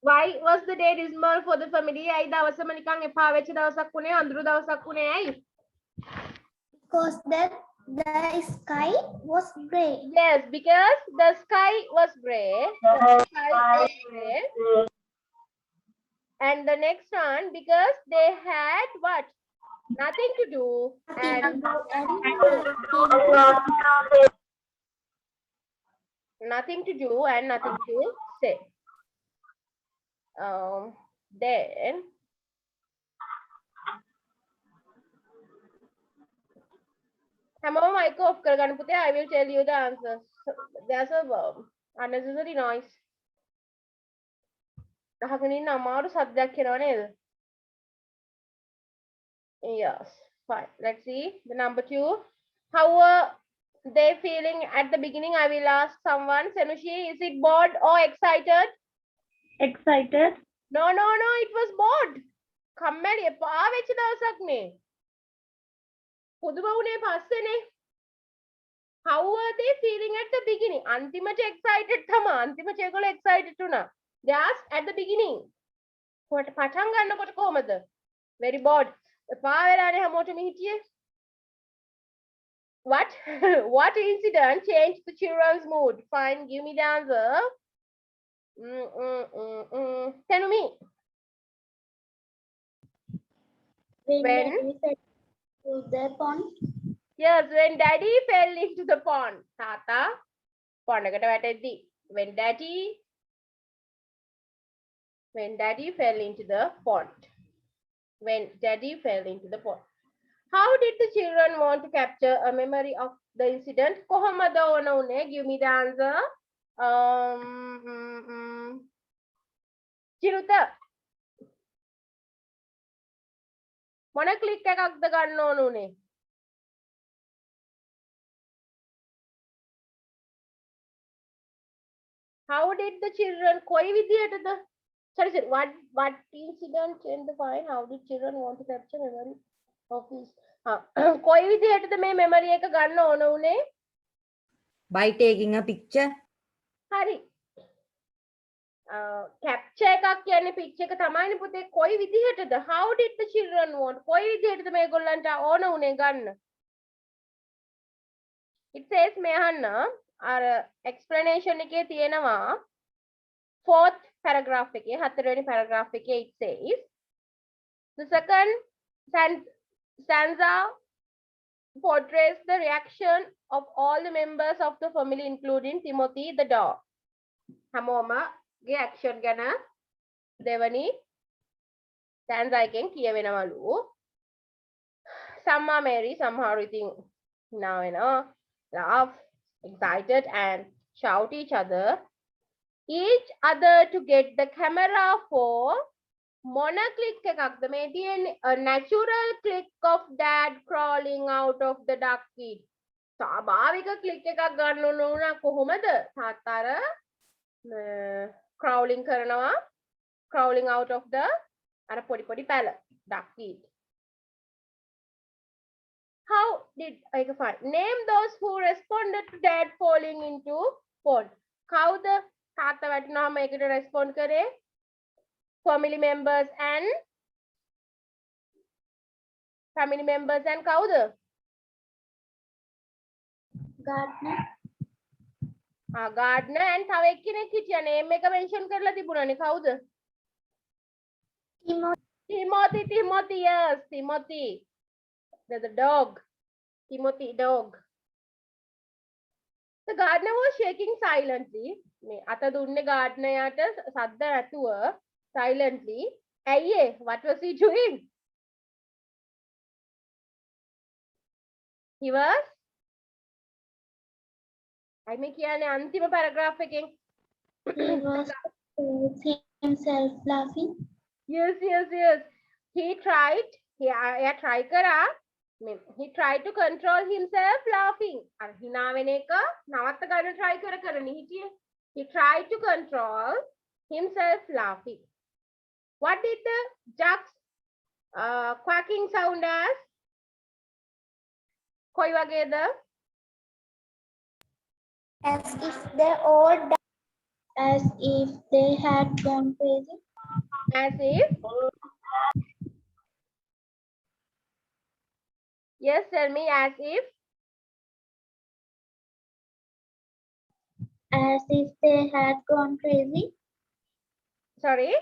Why was the day dismal for the family? ඇයි දවසම නිකන් එපා වෙච්ච දවසක් වුණේ අඳුරු දවසක් වුණේ ඇයි?
Because the sky was gray.
Yes, because the sky was gray. The sky was gray. And the next one, because they had what? Nothing to do and nothing to do and nothing to say. Then හැමෝම mic off කරගන්න පුතේ. I will tell you the answers. There's a unnecessary noise. අහගෙන ඉන්න අමාරු සද්දයක් එනවා නේද? Yes, fine. Let's see the number 2. How are they feeling at the beginning? I will ask someone. Senushi, is it bored or excited?
Excited.
No, it was bored. කම්මැලි එපා වෙච්ච දවසක් නේ. පුදුම වුණේ පස්සේනේ. How were they feeling at the beginning? අන්තිමට excited තමයි. අන්තිමට ඒගොල්ලෝ excited වුණා. They asked at the beginning. පටන් ගන්නකොට කොහමද? Very bored. එපා වෙලානේ හැමෝටම හිටියේ. What? What incident changed the children's mood? Fine, give me the answer. Tell me. When?
To the pond.
Yes, when daddy fell into the pond. Tata, pond එකට වැටෙද්දි. When daddy fell into the pond. When daddy fell into the pond. How did the children want to capture a memory of the incident? කොහොමද ඕන උනේ? Give me the answer. Chiruta. මොන click එකක්ද ගන්න ඕන උනේ? How did the children කොයි විදිහටද? Sorry, what incident in the fine? How did children want to capture memory of his? කොයි විදිහටද මේ memory එක ගන්න ඕන උනේ?
By taking a picture.
හරි. capture එකක් කියන්නේ picture එක තමයිනේ පුතේ. කොයි විදිහටද? How did the children want? කොයි විදිහටද මේගොල්ලන්ට ඕන උනේ ගන්න? It says මේ අහන්න අර explanation එකේ තියෙනවා fourth paragraph එකේ හතරවෙනි paragraph එකේ it says the second stanza portrays the reaction of all the members of the family including Timothy the dog. හැමෝම ගේ action ගැන දෙවනි stanza එකෙන් කියවෙනවලු. Some are merry, සමහරු ඉතින් hina වෙනවා, laugh, excited and shout each other to get the camera for මොන click එකක්ද මේ තියෙන්නේ? A natural click of dad crawling out of the duck feed. ස්වාභාවික click එකක් ගන්න ඕන වුණා කොහොමද? තාත්තා අර crawling කරනවා, crawling out of the අර පොඩි පොඩි පැල duck feed. How did I find? Name those who responded to dad falling into pond. කවුද තාත්තා වැටුනහම ඒකට respond කරේ? Family members and කවුද?
Gardener.
Gardener and තව එක්කෙනෙක් හිටියා name එක mention කරලා තිබුණානේ කවුද? Timothy, yes, Timothy. The dog. Timothy dog. The gardener was shaking silently. මේ අත දුන්නේ gardener යාට සද්ද නැතුව silently. ඇයි what was he doing? He was I මේ කියන්නේ අන්තිම paragraph එකෙන්
He was himself laughing.
Yes. He tried කරා. He tried to control himself laughing. අර hina වෙන එක නවත්ත ගන්න try කරනේ හිටියේ. He tried to control himself laughing. What did the ducks quacking sound as? කොයි වගේද?
As if they had gone crazy.
As if Yes, tell me as if
they had gone crazy.
Sorry?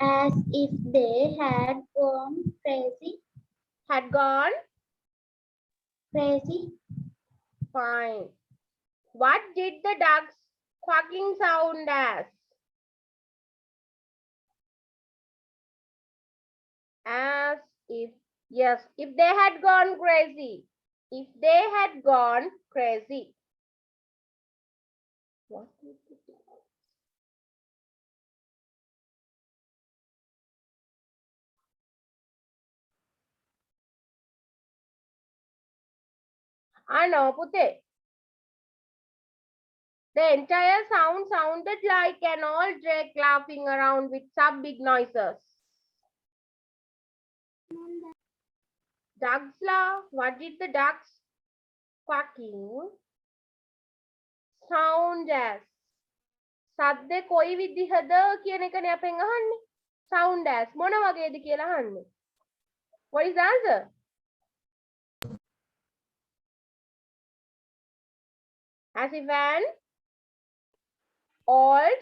As if they had gone crazy.
Had gone?
Crazy.
Fine. What did the ducks quacking sound as? As if, yes, if they had gone crazy. If they had gone crazy. What did the ducks? I know, Pute. The entire sound sounded like an old drake laughing around with some big noises. Ducks laugh. What did the ducks quacking sound as? සද්දේ කොයි විදිහද කියන එකනේ අපෙන් අහන්නේ. Sound as මොන වගේද කියලා අහන්නේ. What is the answer? As if an old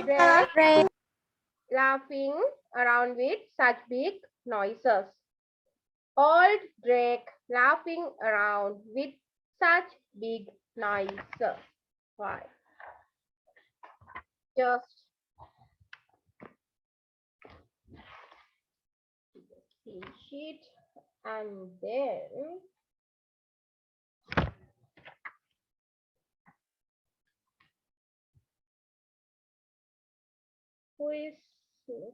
drake laughing around with such big noises. Old drake laughing around with such big noises. Right. Just sheet and then who is this?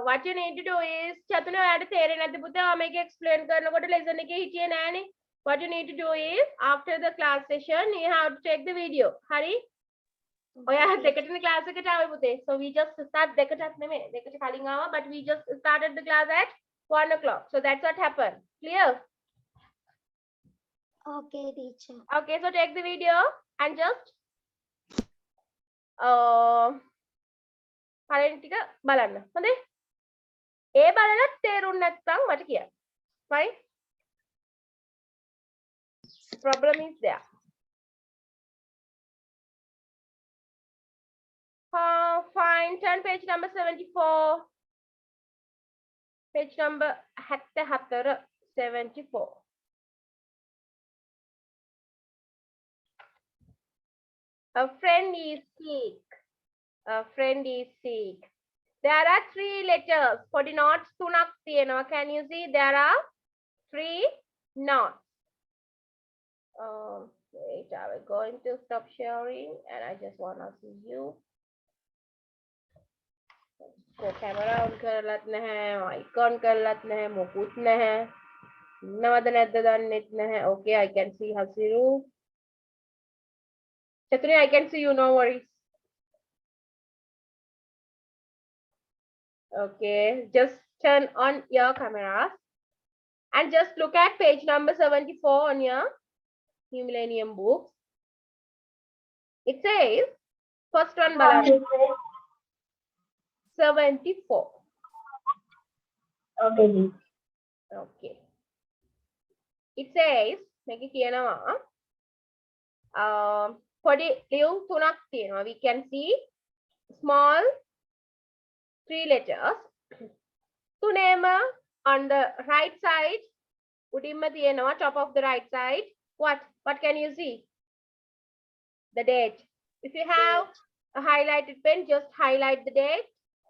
what you need to do is චතුනේ ඔයාලට තේරෙන්නේ නැද්ද පුතේ? මේක explain කරනකොට lesson එකේ හිටියේ නෑනේ. What you need to do is after the class session you have to take the video. හරි? ඔයා දෙකටනේ class එකට ආවේ පුතේ. So we just start දෙකටත් නෙමෙයි. දෙකට කලින් ආවා but we just started the class at 1 o'clock. So that's what happened. Clear?
Okay, teacher.
Okay, so take the video and just පළවෙනි ටික බලන්න. හොඳේ? ඒ බලලත් තේරුම් නැත්නම් මට කියන්න. Fine? Problem is there. Fine. Turn page number 74. Page number 74. A friend is sick. A friend is sick. There are 3 letters. Podi knots තුනක් තියෙනවා. Can you see there are 3 knots? Wait, I will going to stop sharing and I just want to see you. Camera on කරලත් නැහැ, mic on කරලත් නැහැ, මොකුත් නැහැ. ඉන්නවද නැද්ද දන්නෙත් නැහැ. Okay, I can see Hasiru. Chatuni, I can see you, no worries. Okay, just turn on your cameras and just look at page number 74 on your New Millennium book. It says, first one, Bala, 74.
Okay.
Okay. It says, make it clear now. Podi liu tunak තියෙනවා. We can see small 3 letters. තුනේම on the right side. උඩින්ම තියෙනවා top of the right side. What can you see? The date. If you have a highlighted pen, just highlight the date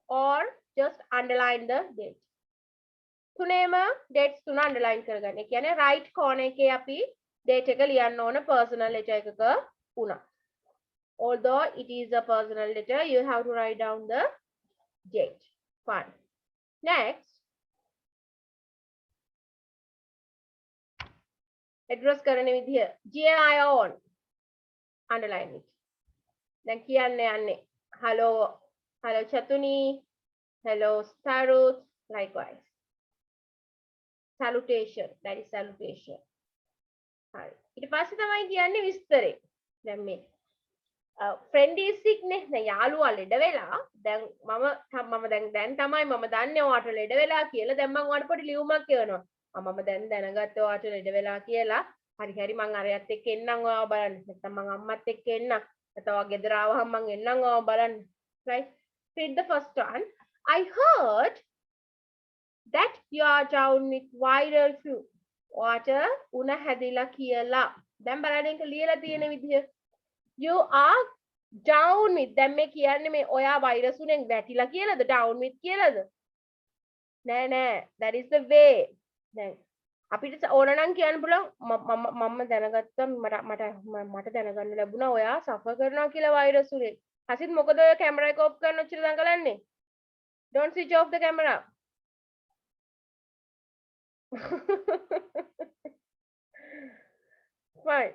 or just underline the date. තුනේම dates තුන underline කරගන්න. ඒ කියන්නේ right corner එකේ අපි date එක ලියන්න ඕන personal letter එකක වුණා. Although it is a personal letter, you have to write down the date. Fine. Next, address කරන විදිය. GI on. Underline it. දැන් කියන්න යන්නේ. Hello Chatuni. Hello Staruth. Likewise. Salutation. That is salutation. හරි. ඊට පස්සේ තමයි කියන්නේ විස්තරේ. දැන් මේ friend is sick නේ. දැන් යාළුවා ලෙඩ වෙලා. දැන් මම දැන් තමයි මම දන්නේ ඔයාට ලෙඩ වෙලා කියලා. දැන් මම ඔයාට පොඩි ලියුමක් කියවනවා. මම දැන් දැනගත්ත ඔයාට ලෙඩ වෙලා කියලා. හරි මං අරයත් එක්ක එන්නම් ඔයාව බලන්න. නැත්නම් මං අම්මත් එක්ක එන්නම්. නැත්නම් ඔයා ගෙදර ආවහම මං එන්නම් ඔයාව බලන්න. Right? Read the first one. I heard that you are down with viral flu. Water una හැදිලා කියලා. දැන් බලන්න එක ලියලා තියෙන විදිය. You are down with. දැන් මේ කියන්නේ මේ ඔයා වෛරස් උනෙන් වැටිලා කියලාද? down with කියලාද? නෑ. That is the way. දැන් අපිට ඕන නම් කියන්න පුළුවන් මම දැනගත්තා මට දැනගන්න ලැබුණා ඔයා සෆර් කරනවා කියලා වෛරස් උනේ. හසිත් මොකද ඔය කැමරා එක ඔෆ් කරන්න ඔච්චර දඟලන්නේ? Don't switch off the camera. Fine.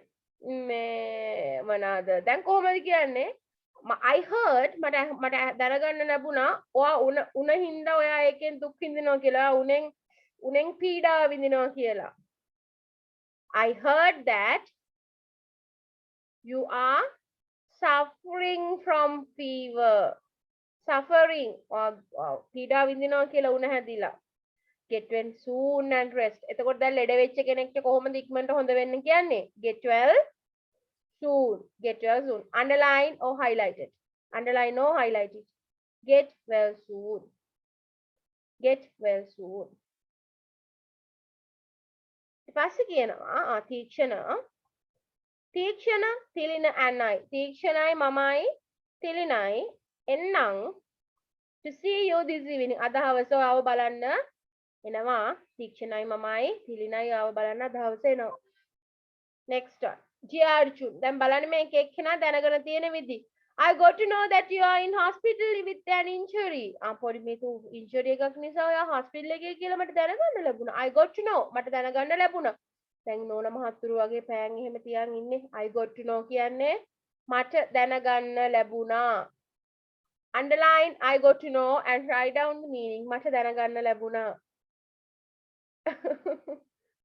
මොනවාද? දැන් කොහොමද කියන්නේ? I heard මට දැනගන්න ලැබුණා ඔයා උන හින්දා ඔයා ඒකෙන් දුක් විඳිනවා කියලා උනෙන් පීඩා විඳිනවා කියලා. I heard that you are suffering from fever. Suffering පීඩා විඳිනවා කියලා උන හැදිලා. Get well soon and rest. එතකොට දැන් ලෙඩ වෙච්ච කෙනෙක්ට කොහොමද ඉක්මනට හොඳ වෙන්න කියන්නේ? Get well soon. Get well soon. Underline or highlight it. Underline or highlight it. Get well soon. Get well soon. ඊපස්සේ කියනවා තීක්ෂණ තිලින ඇනයි. තීක්ෂණයි මමයි තිලිනයි එන්නම් to see you this evening. අද හවස ආව බලන්න එනවා. තීක්ෂණයි මමයි තිලිනයි ආව බලන්න අද හවස එනවා. Next one. Jiarjun. දැන් බලන්න මේක එක්කෙනා දැනගෙන තියෙන විදි. I got to know that you are in hospital with an injury. පොඩි මේක injury එකක් නිසා ඔයා hospital එකේ කියලා මට දැනගන්න ලැබුණා. I got to know මට දැනගන්න ලැබුණා. දැන් නෝනා මහත්තුරු වගේ පෑන් එහෙම තියන් ඉන්නේ. I got to know කියන්නේ මට දැනගන්න ලැබුණා. Underline I got to know and write down the meaning. මට දැනගන්න ලැබුණා.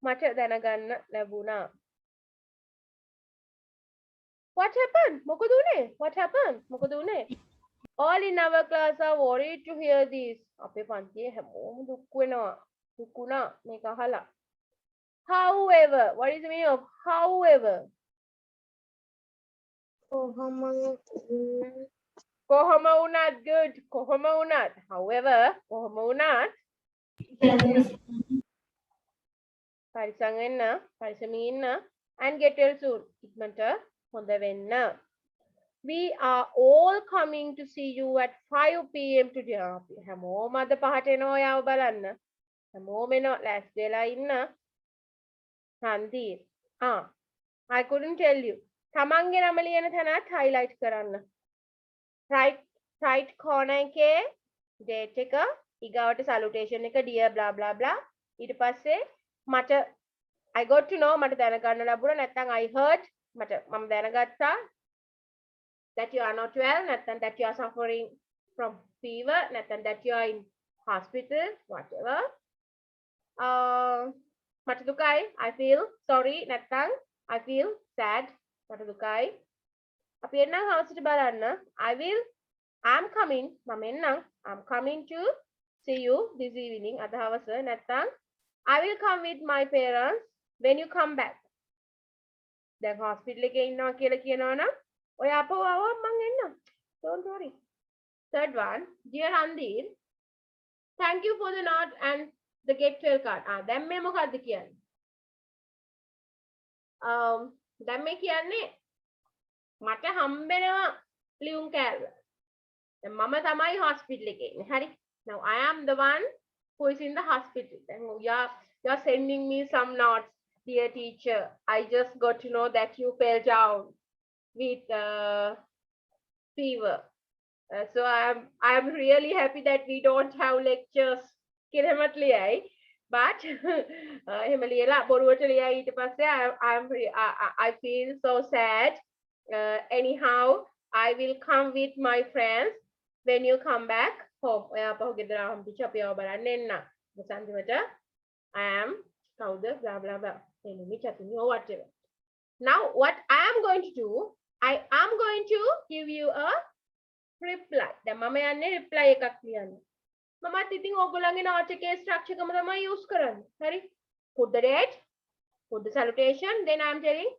මට දැනගන්න ලැබුණා. What happened? මොකද උනේ? What happened? මොකද උනේ? All in our class are worried to hear this. අපේ පන්තියේ හැමෝම දුක් වෙනවා. දුක් වුණා මේක අහලා. However, what is the meaning of however? කොහොම වුණත් good. කොහොම වුණත්. However, කොහොම වුණත් පරිස්සම් වෙන්න, පරිස්සමින් ඉන්න and get well soon. ඉක්මනට හොඳ වෙන්න. We are all coming to see you at 5 p.m. today. හැමෝම අද පහට එනවා යාව බලන්න. හැමෝම එනවා ලෑස්ති වෙලා ඉන්න. රන්දීර්. I couldn't tell you. තමන්ගේ නම ලියන තැනත් highlight කරන්න. right corner එකේ date එක ඊගාවට salutation එක dear blah blah blah ඊට පස්සේ මට I got to know මට දැනගන්න ලැබුණා නැත්නම් I heard මම දැනගත්තා that you are not well නැත්නම් that you are suffering from fever නැත්නම් that you are in hospital whatever මට දුකයි I feel sorry නැත්නම් I feel sad මට දුකයි අපි එන්නම් හවසට බලන්න I'm coming මම එන්නම් I'm coming to see you this evening අද හවස නැත්නම් I will come with my parents when you come back දැන් hospital එකේ ඉන්නවා කියලා කියනවනම් ඔය අපව ආවම මං එන්නම් don't worry. Third one, dear Andir, thank you for the note and the get well card. දැන් මේ මොකද්ද කියන්නේ? දැන් මේ කියන්නේ මට හම්බෙනවා ලියුම් කෑල්ල. දැන් මම තමයි hospital එකේ ඉන්නේ. හරි? Now I am the one who is in the hospital. Then you're sending me some notes, dear teacher. I just got to know that you fell down with fever. So I am really happy that we don't have lectures. But I feel so sad. Anyhow, I will come with my friends when you come back home. I am blah blah blah. Whatever. Now what I am going to do, I am going to give you a reply. දැන් මම යන්නේ reply එකක් ලියන්න. මමත් ඉතින් ඕගොල්ලන්ගේ note එකේ structure එකම තමයි use කරන්නේ. හරි? Put the date, put the salutation, then I am telling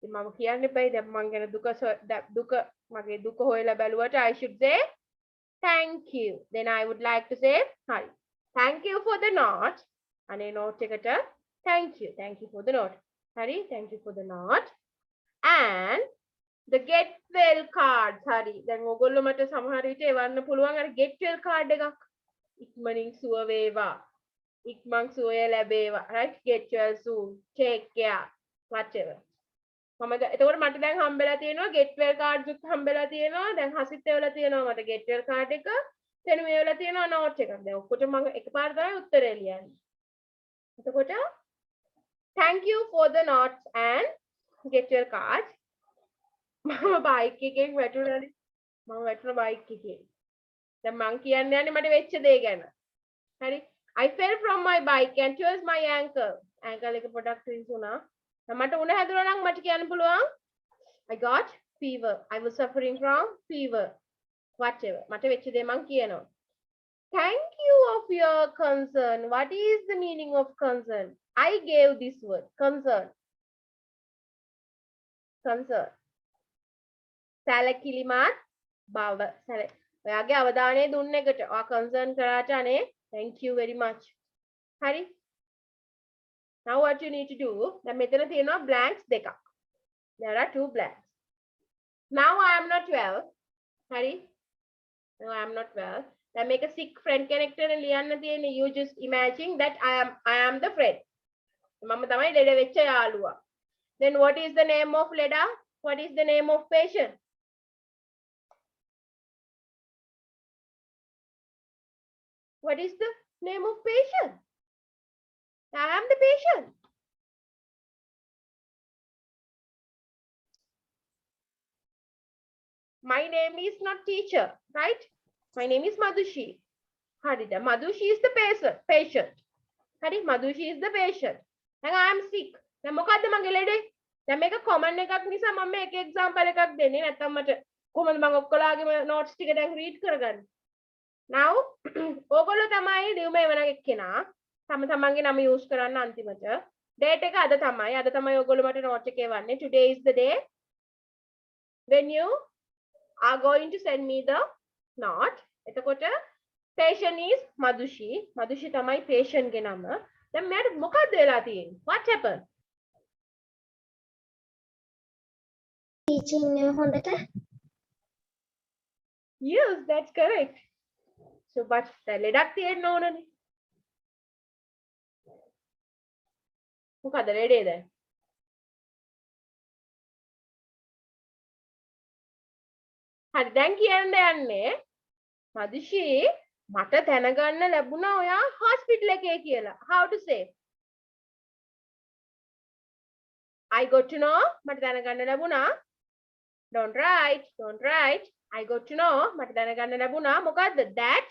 ඉතින් මම කියන්න එපයි දැන් මං ගැන දුක මගේ දුක හොයලා බැලුවට I should say thank you. Then I would like to say hi. Thank you for the note. අනේ note එකට thank you. Thank you for the note. Hari, thank you for the note. And the get well card. Hari, then ඔයගොල්ලෝ මට සමහර විට එවන්න පුළුවන් අර get well card එකක්. ඉක්මනින් සුව වේවා. ඉක්මන් සුවය ලැබේවා. Right? Get well soon. Take care. Whatever. මම එතකොට මට දැන් හම්බෙලා තියෙනවා get well card උත් හම්බෙලා තියෙනවා. දැන් හසිත වෙලා තියෙනවා මට get well card එක. එතන මේ වෙලා තියෙනවා note එකක්. දැන් ඔක්කොට මම එකපාර තමයි උත්තරේ ලියන්නේ. එතකොට thank you for the notes and get your card. Mama bike එකෙන් වැටුණානේ. මම වැටුණා bike එකෙන්. දැන් මං කියන්න යන්නේ මට වෙච්ච දේ ගැන. හරි? I fell from my bike and twisted my ankle. Ankle එක පොඩක් twist වුණා. මට උණ හැදුණා නම් මට කියන්න පුළුවන් I got fever. I was suffering from fever. Whatever. මට වෙච්ච දේ මං කියනවා. Thank you of your concern. What is the meaning of concern? I gave this word, concern. Concern. සැලකිලිමත් බව. ඔයාගේ අවධානය දුන්න එකට. ඔයා concern කරාට අනේ thank you very much. හරි? Now what you need to do, දැන් මෙතන තියෙනවා blanks දෙකක්. There are two blanks. Now I am not well. හරි? No, I am not well. Then make a sick friend connector and ලියන්න තියෙන්නේ. You just imagine that I am the friend. මම තමයි ලෙඩ වෙච්ච යාළුවා. Then what is the name of ලෙඩා? What is the name of patient? What is the name of patient? I am the patient. My name is not teacher, right? My name is Madhushi. Harida. Madhushi is the patient. Hari, Madhushi is the patient. And I am sick. දැන් මොකද්ද මගේ ලෙඩේ? දැන් මේක common එකක් නිසා මම මේක example එකක් දෙන්නේ නැත්නම් මට කොහොමද මම ඔක්කොලාගේම notes ටික දැන් read කරගන්නේ? Now ඕගොල්ලෝ තමයි ලියුම එවන එක්කෙනා තම තමන්ගේ නම use කරන්න අන්තිමට. date එක අද තමයි ඕගොල්ලෝ මට note එක එවන්නේ. Today is the day when you are going to send me the note. එතකොට patient is Madhushi. Madhushi තමයි patient ගේ නම. දැන් මෙයාට මොකක්ද වෙලා තියෙන්නේ? What happened?
teaching හොඳට.
Yes, that's correct. So but ලෙඩක් තියෙන්න ඕනනේ. මොකද ලෙඩේ දැන්? හරි දැන් කියන්න යන්නේ මදුෂි මට දැනගන්න ලැබුණා ඔයා hospital එකේ කියලා. How to say? I got to know මට දැනගන්න ලැබුණා. Don't write. I got to know මට දැනගන්න ලැබුණා මොකද්ද? That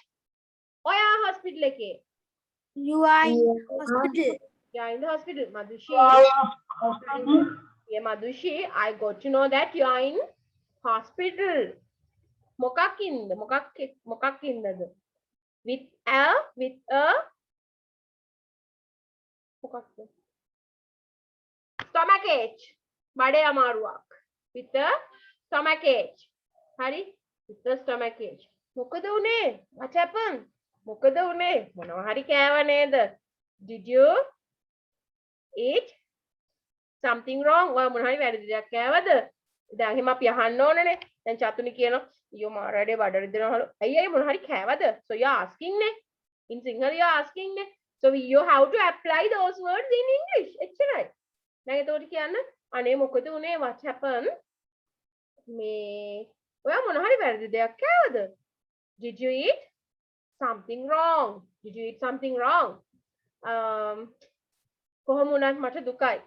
ඔයා hospital එකේ.
You are in hospital.
You are in the hospital. Madhushi. Yeah, Madhushi, I got to know that you are in hospital. මොකක්ින්ද? මොකක්ින්දද? With a මොකක්ද? Stomach ache. බඩේ අමාරුවක්. With a stomach ache. හරි? With a stomach ache. මොකද උනේ? What happened? මොකද උනේ? මොනවා හරි කෑව නේද? Did you eat something wrong? ඔයා මොන හරි වැරදි දෙයක් කෑවද? දැන් එහෙම අපි අහන්න ඕනනේ. දැන් චතුනි කියනවා ඊයෝ මාරඩේ බඩ රිදෙනවලු. අයියයි මොන හරි කෑවද? So you are asking නේ. In Sinhala you are asking නේ. So you have to apply those words in English. එච්චරයි. දැන් එතකොට කියන්න අනේ මොකද උනේ? What happened? මේ ඔයා මොන හරි වැරදි දෙයක් කෑවද? Did you eat something wrong? Did you eat something wrong? කොහොම වුණත් මට දුකයි.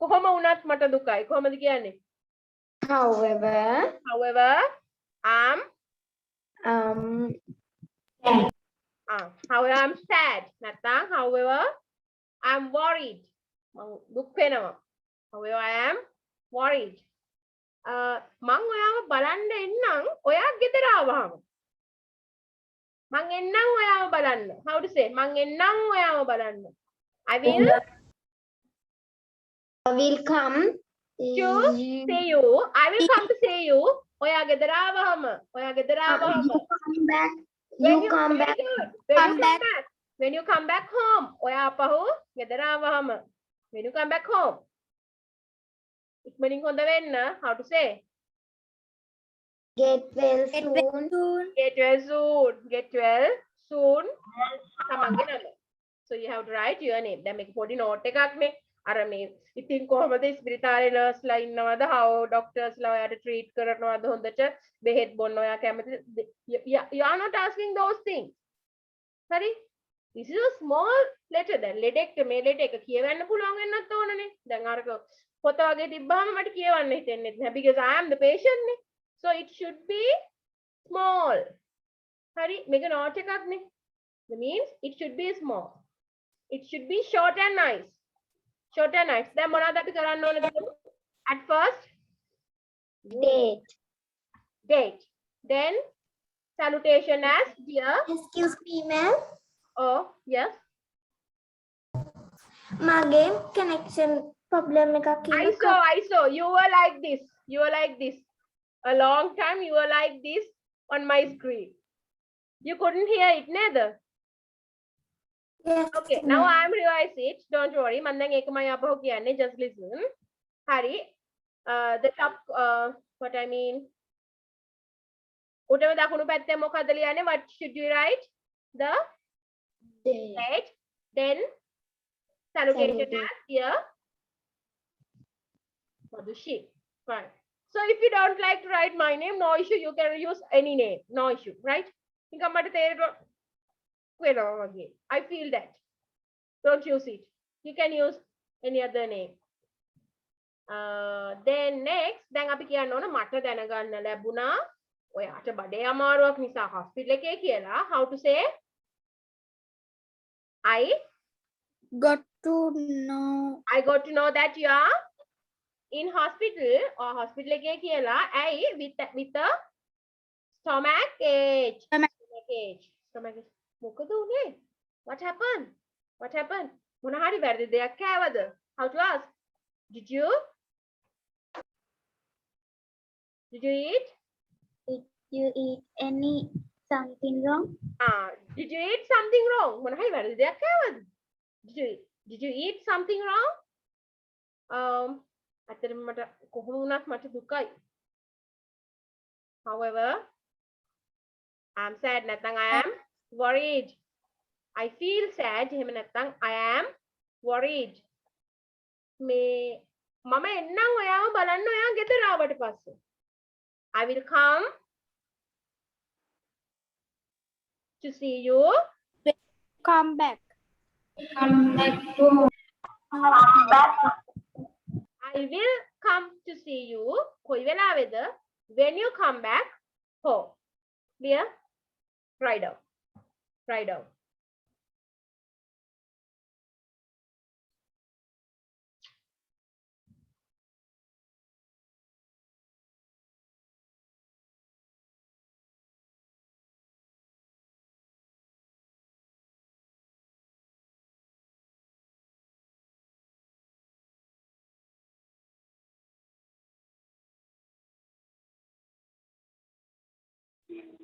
කොහොම වුණත් මට දුකයි. කොහොමද කියන්නේ? However, I'm however I'm sad. නැත්නම් however I'm worried. මං දුක් වෙනවා. However I am worried. මං ඔයාව බලන්න එන්නම් ඔයා ගෙදර ආවහම. මං එන්නම් ඔයාව බලන්න. How to say? මං එන්නම් ඔයාව බලන්න. I will
come
to see you. I will come to see you. ඔයා ගෙදර ආවහම.
come back.
When you come back. When you come back home. ඔයා අපහු ගෙදර ආවහම. When you come back home. ඉක්මනින් හොඳ වෙන්න. How to say?
Get well soon.
Get well soon. Get well soon. තමන්ගේ නම. So you have to write your name. දැන් මේක පොඩි note එකක් නේ. අර මේ ඉතින් කොහමද ස්පිරිතාලේ නර්ස්ලා ඉන්නවද? how doctorsලා ඔයාට treat කරනවද හොඳට? බෙහෙත් බොන්න ඔයා කැමතිද? You are not asking those things. හරි? This is a small letter. දැන් ලෙඩෙක්ට මේ ලෙඩ එක කියවන්න පුළුවන් වෙන්නත් ඕනනේ. දැන් අරක පොත වගේ තිබ්බාම මට කියවන්න හිතෙන්නේ නැහැ because I am the patient නේ. So it should be small. හරි? මේක note එකක් නේ. That means it should be small. It should be short and nice. Short and nice. Then මොනවද අපි කරන්න ඕනද? At first date. Then salutation as dear.
Excuse me, ma'am.
Oh, yes.
මගේ connection problem එකක්
I saw. You were like this. A long time you were like this on my screen. You couldn't hear it neither.
Yes.
Okay, now I am revise it. Don't worry. මම දැන් ඒකමයි අපහු කියන්නේ. Just listen. හරි. The top what I mean. උඩම දකුණු පැත්තේ මොකද ලියන්නේ? What should you write? The date. Then salutation as dear Madhushi. Fine. So if you don't like to write my name, no issue. You can use any name. No issue, right? නිකන් මට තේරෙනවා වෙනවා වගේ. I feel that. Don't use it. You can use any other name. Then next දැන් අපි කියන්න ඕන මට දැනගන්න ලැබුණා ඔයාට බඩේ අමාරුවක් නිසා hospital එකේ කියලා. How to say? I
got to know
that you are in hospital or hospital එකේ කියලා. ඇයි with a stomach ache. Stomach ache. මොකද උනේ? What happened? මොන හරි වැරදි දෙයක් කෑවද? How to ask? Did you eat?
Did you eat something wrong?
Did you eat something wrong? මොන හරි වැරදි දෙයක් කෑවද? Did you eat something wrong? ඇත්තටම මට කොහොම වුණත් මට දුකයි. However, I'm sad නැත්නම් I am worried. I feel sad එහෙම නැත්නම් I am worried. මම එන්නම් ඔයාව බලන්න ඔයා ගෙදර ආවට පස්සේ. I will come to see you.
Come back.
I will come to see you. කොයි වෙලාවේද? When you come back home. Clear? Write down.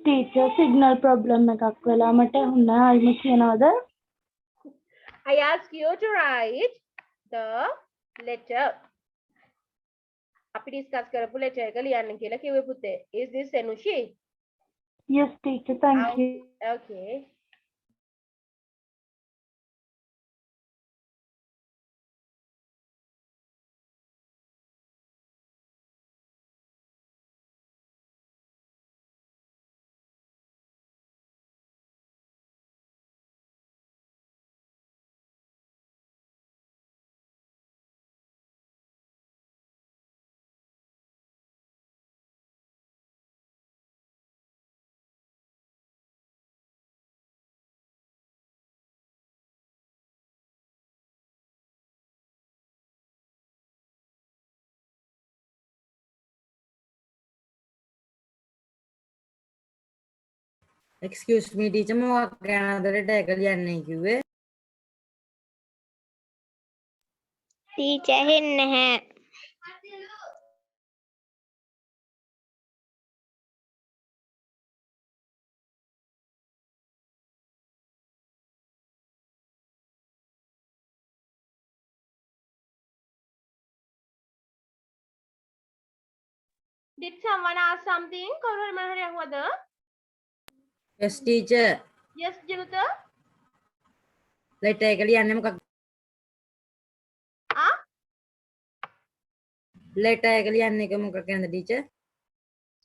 Teacher signal problem එකක් වෙලා මට හුණා අයිම කියනවාද?
I ask you to write the letter. අපි discuss කරපු letter එක ලියන්න කියලා කිව්වේ පුතේ. Is this Senushi?
Yes teacher, thank you.
Okay.
Excuse me, teacher, මොකක් ගැනද letter එක ලියන්නේ කිව්වේ?
Teacher ඇහෙන්නේ නැහැ.
Did someone ask something? කවුරු හරි මොනවා හරි අහුවද?
Yes, teacher.
Yes, Jinuta?
letter එක ලියන්නේ මොකක්? letter එක ලියන්නේ එක මොකක් ගැනද teacher?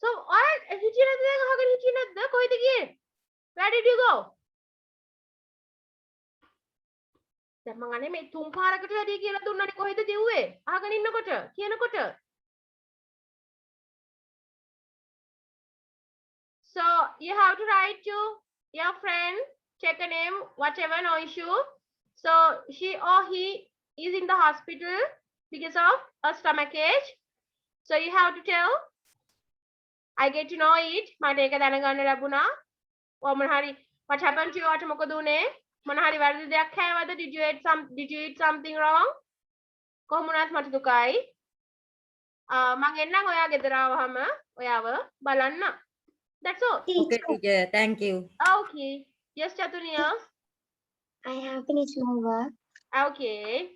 So, alright, හිටියේ නැද්ද? දැන් අහගෙන හිටියේ නැද්ද? කොහෙද ගියේ? Where did you go? දැන් මං අනේ මේ තුන් පාරකට වැඩි කියලා දුන්නනේ කොහෙද දිව්වේ? අහගෙන ඉන්නකොට කියනකොට. So, you have to write to your friend, check a name, whatever, no issue. So, she or he is in the hospital because of a stomach ache. So, you have to tell, I get to know it. මට ඒක දැනගන්න ලැබුණා. මොන හරි what happened to you? අට මොකද උනේ? මොන හරි වැරදි දෙයක් කෑවද? Did you eat something wrong? කොහොම වුණත් මට දුකයි. මං එන්නම් ඔයා ගෙදර ආවහම ඔයාව බලන්න. That's all.
Okay, teacher, thank you.
Okay. Yes, Chatuniya.
I have finished my work.
Okay.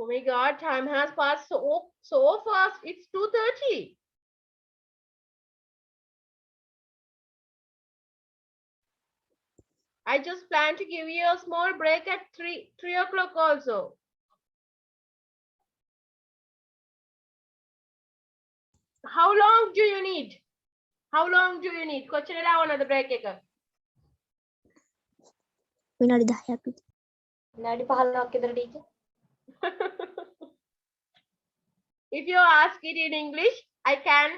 Oh my God, time has passed so fast. It's 2:30. I just plan to give you a small break at 3 o'clock also. How long do you need? How long do you need? කොච්චර වෙලා ඕනද break එක?
විනාඩි 10ක් විතර.
විනාඩි 15ක් විතර teacher. If you ask it in English, I can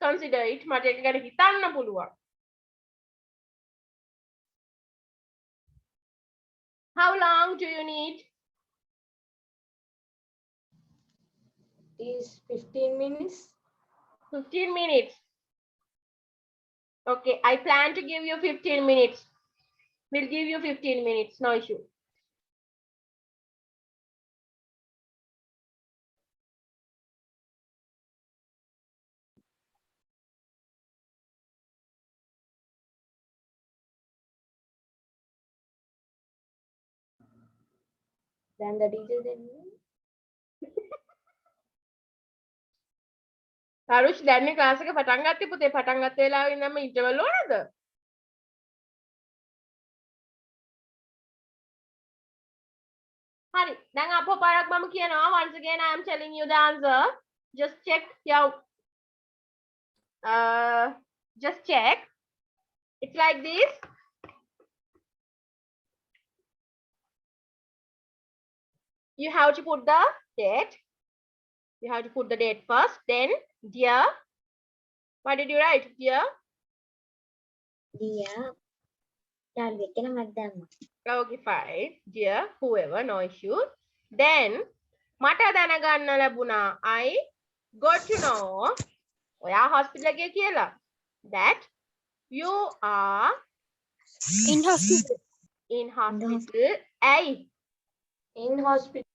consider it. මට ඒක ගැන හිතන්න පුළුවන්. How long do you need?
Is 15 minutes.
15 minutes. Okay, I plan to give you 15 minutes. We'll give you 15 minutes, no issue.
Then the teacher then
Harush, දැන් මේ class එක පටන් ගත්තේ පුතේ. පටන් ගත්ත වෙලාවේ ඉඳන්ම interval ඕනද? හරි. දැන් අපෝ පාරක් මම කියනවා. Once again I am telling you the answer. Just check your just check. It's like this. You have to put the date. You have to put the date first. Then dear. What did you write? Dear.
දියා යාළුවෙක් කෙනා මට දැම්මා.
Okay, fine. Dear, whoever, no issue. Then මට දැනගන්න ලැබුණා. I got to know. ඔයා hospital එකේ කියලා. That you are
in hospital
in hospital. ඇයි?
in hospital.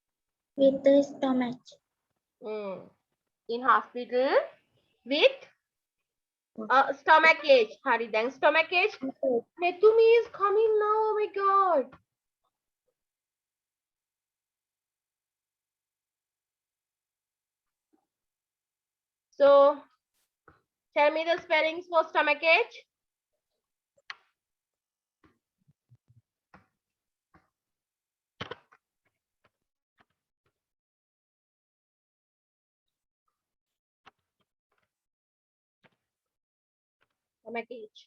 with the stomach.
In hospital with stomach ache. Hari, then stomach ache. Netumi is coming now. Oh my God. So, tell me the spellings for stomach ache. Stomach ache.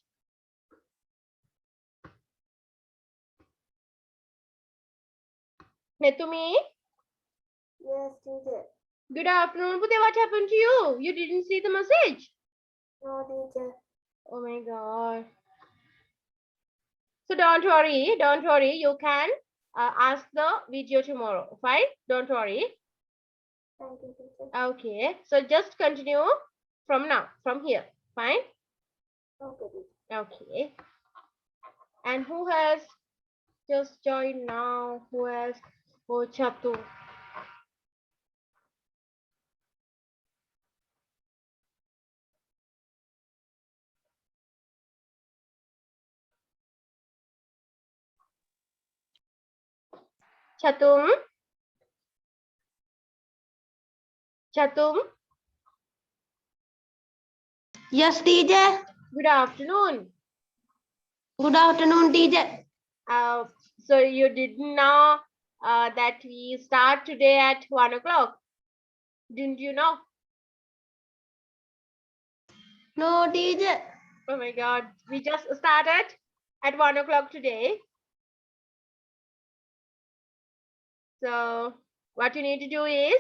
Netumi,
Yes, teacher.
good afternoon. Pute, what happened to you? You didn't see the message?
No, teacher.
Oh my God. So don't worry. You can ask the video tomorrow. Fine? Don't worry.
Thank you, teacher.
Okay. So just continue from now, from here. Fine?
Okay, teacher.
Okay. And who has just joined now? Who has? Oh, Chatu. Chatum. Chatum.
Yes, teacher.
Good afternoon.
Good afternoon, teacher.
So you didn't know that we start today at 1 o'clock. Didn't you know?
No, teacher.
Oh my God. We just started at 1 o'clock today. So what you need to do is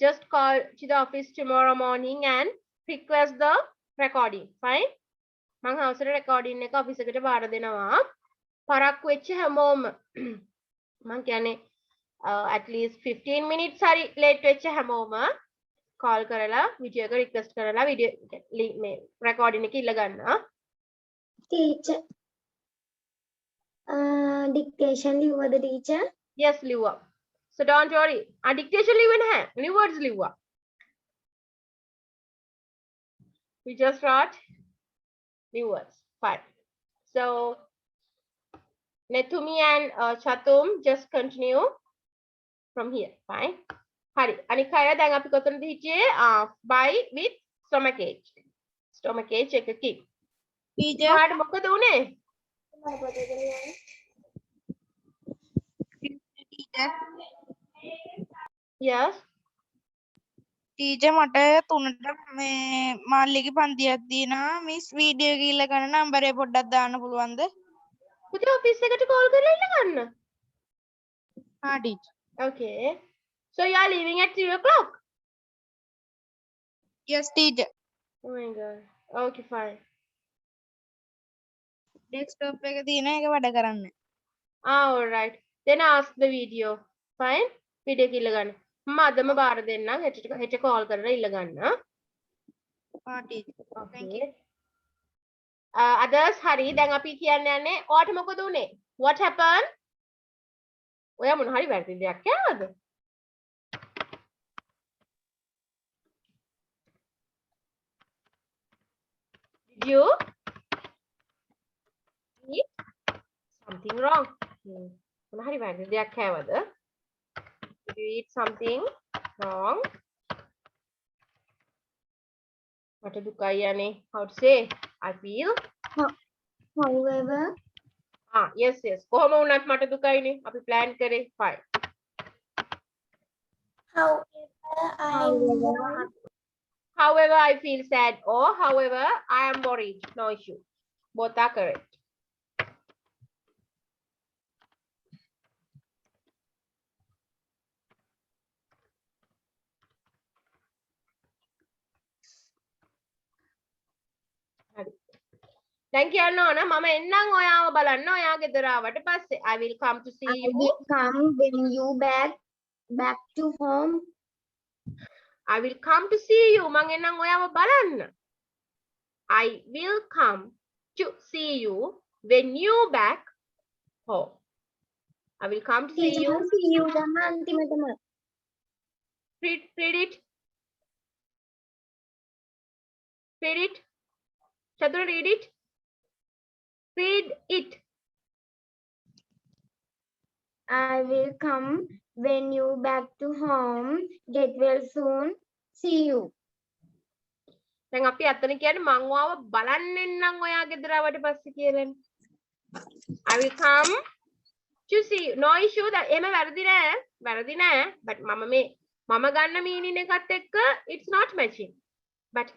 just call to the office tomorrow morning and request the recording. Fine? මං හවසට recording එක office එකට බාර දෙනවා. පරක්කු වෙච්ච හැමෝම මං කියන්නේ at least 15 minutes හරි late වෙච්ච හැමෝම call කරලා video එක request කරලා video මේ recording එක ඉල්ල ගන්නවා.
teacher dictation ලිව්වද teacher?
Yes, ලිව්වා. So don't worry. dictation ලිව්වේ නැහැ. new words ලිව්වා. We just wrote new words. Fine. So Netumi and Chatum just continue from here. Fine. හරි. අනික අය දැන් අපි කොතනද හිටියේ? by with stomach ache. Stomach ache එකකින්.
Teacher,
ඔයාලට මොකද උනේ?
teacher,
Yes.
teacher මට 3ට මේ මාල්ලිගේ පන්තියක් තියෙනවා. මිස් වීඩියෝ එක ඉල්ල ගන්න නම්බරේ පොඩ්ඩක් දාන්න පුළුවන්ද?
පුතේ ඔෆිස් එකට කෝල් කරලා ඉල්ල ගන්න.
හා teacher.
Okay. So you are leaving at 3 o'clock?
Yes teacher.
Oh my god. Okay, fine.
Desktop එක තියෙන එක වැඩ කරන්න.
All right. Then ask the video. Fine. Video එක ඉල්ල ගන්න. මම අදම බාර දෙන්නම්. හෙට කෝල් කරලා ඉල්ල ගන්න.
හා teacher. Thank you.
Okay. Others හරි. දැන් අපි කියන්න යන්නේ ඔයාට මොකද උනේ? What happened? ඔයා මොන හරි වැරදි දෙයක් කියනවද? Did you eat something wrong? මොන හරි වැරදි දෙයක් කෑවද? Did you eat something wrong? මට දුකයි යන්නේ. How to say? I feel.
However,
Yes. කොහොම වුණත් මට දුකයිනේ. අපි plan කරේ. Fine. However, I feel sad or however, I am worried. No issue. Both are correct. හරි. දැන් කියන්න ඕන මම එන්නම් ඔයාව බලන්න ඔයා ගෙදර ආවට පස්සේ I will come to see you.
come when you back to home.
I will come to see you. මං එන්නම් ඔයාව බලන්න. I will come to see you when you back home. I will come to see you.
See you ගම අන්තිමටම.
Read it. Read it. Chadura, read it. Read it.
I will come when you back to home. Get well soon. See you.
දැන් අපි අතන කියන්නේ මං ඔයාව බලන්න එන්නම් ඔයා ගෙදර ආවට පස්සේ කියලානේ. I will come to see you. No issue. එහෙම වැරදි නෑ. But මම ගන්න meaning එකත් එක්ක it's not matching. But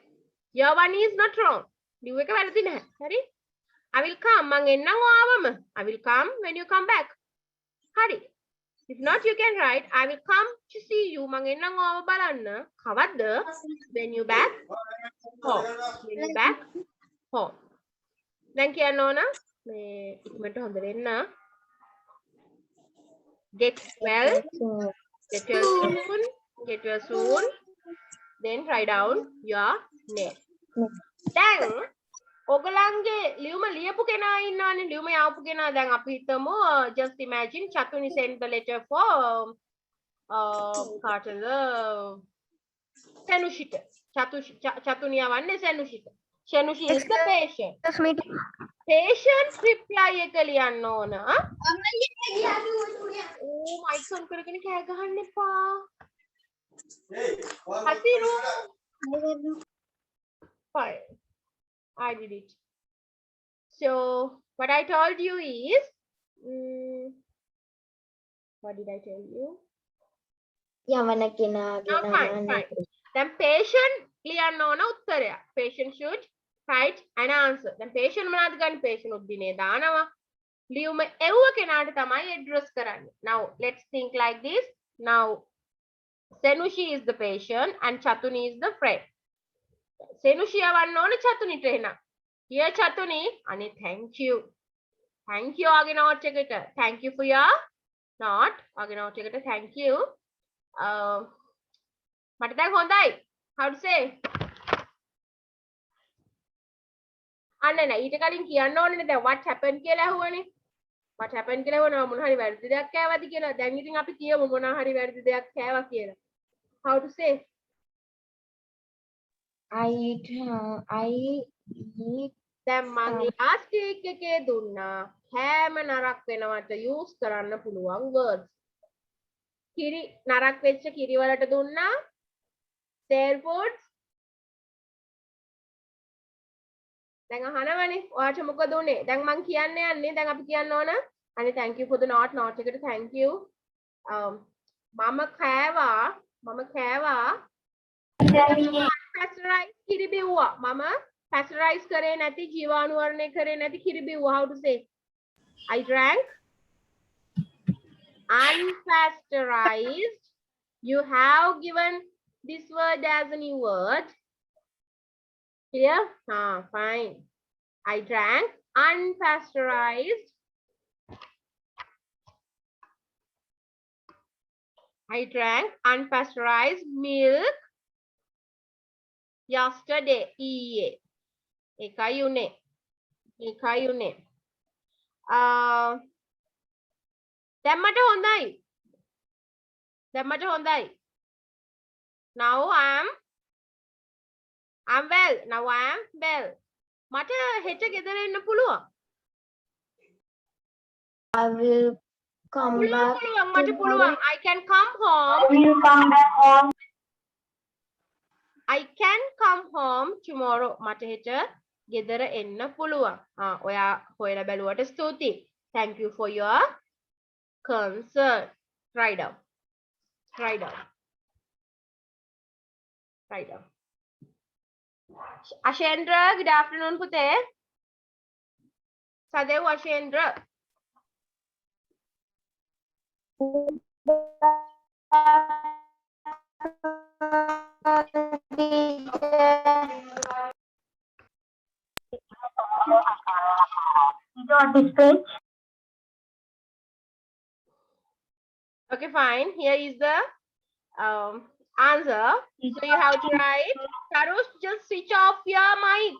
your one is not wrong. You එක වැරදි නැහැ. හරි? I will come. මං එන්නම් ඔයාවම. I will come when you come back. හරි. If not, you can write, I will come to see you. මං එන්නම් ඔයාව බලන්න. කවද්ද? When you back home. When you back home. දැන් කියන්න ඕන මේ ඉක්මනට හොඳ වෙන්න. Get well. Get well soon. Then write down your name. දැන් ඔගලන්ගේ ලියුම ලියපු කෙනා ඉන්නවනේ ලියුම යාපු කෙනා දැන් අපි හිතමු just imagine Chatuni sent the letter for කාටද සෙනුෂිට Chatuni යවන්නේ සෙනුෂිට Shenushi is the patient reply එක ලියන්න ඕන මයික් ඔන් කරගෙන කෑ ගහන්න එපා හසිරු fine I did it. So what I told you is, what did I tell you?
යවන කෙනාගේ
Fine. Then patient ලියන්න ඕන උත්තරය. Patient should write an answer. Then patient මොනවද ගන්න? Patient උද්දිනේ දානවා. ලියුම එව්ව කෙනාට තමයි address කරන්නේ. Now let's think like this. Now Senushi is the patient and Chatuni is the friend. Senushi යවන්න ඕන චතුනිට එහෙනම්. Dear Chatuni, අනේ thank you. Thank you ආගේ note එකට. Thank you for your note. ආගේ note එකට thank you. මට දැන් හොඳයි. How to say? අන්න නෑ ඊට කලින් කියන්න ඕනේ දැන් what happened කියලා අහුවනේ. What happened කියලා වුණා මොන හරි වැරදි දෙයක් කෑවද කියලා. දැන් ඉතින් අපි කියමු මොන හරි වැරදි දෙයක් කෑවා කියලා. How to say?
I eat
දැන් මං last week එකේ දුන්නා කෑම නරක් වෙනවට use කරන්න පුළුවන් words. කිරි නරක් වෙච්ච කිරි වලට දුන්නා. Stale foods. දැන් අහනවනේ ඔයාට මොකද උනේ? දැන් මං කියන්න යන්නේ. දැන් අපි කියන්න ඕන. අනේ thank you for the note එකට thank you. මම කෑවා pasteurized කිරි බිව්වා. මම pasteurize කරේ නැති ජීවාණුවරණය කරේ නැති කිරි බිව්වා. How to say? I drank unpasteurized. You have given this word as a new word. Clear? Fine. I drank unpasteurized. I drank unpasteurized milk yesterday. එකයි උනේ. දැම්මට හොඳයි. Now I'm well. Now I am well. මට හෙට ගෙදර එන්න පුළුවන්.
I will come back.
මට පුළුවන්. I can come home. I can come home tomorrow. මට හෙට ගෙදර එන්න පුළුවන්. ඔයා හොයලා බැලුවට ස්තුතියි. Thank you for your concern. Write down. Ashendra, good afternoon පුතේ. Sadev Ashendra. Okay, fine. Here is the answer. So you have to write. Tarush, just switch off your mic.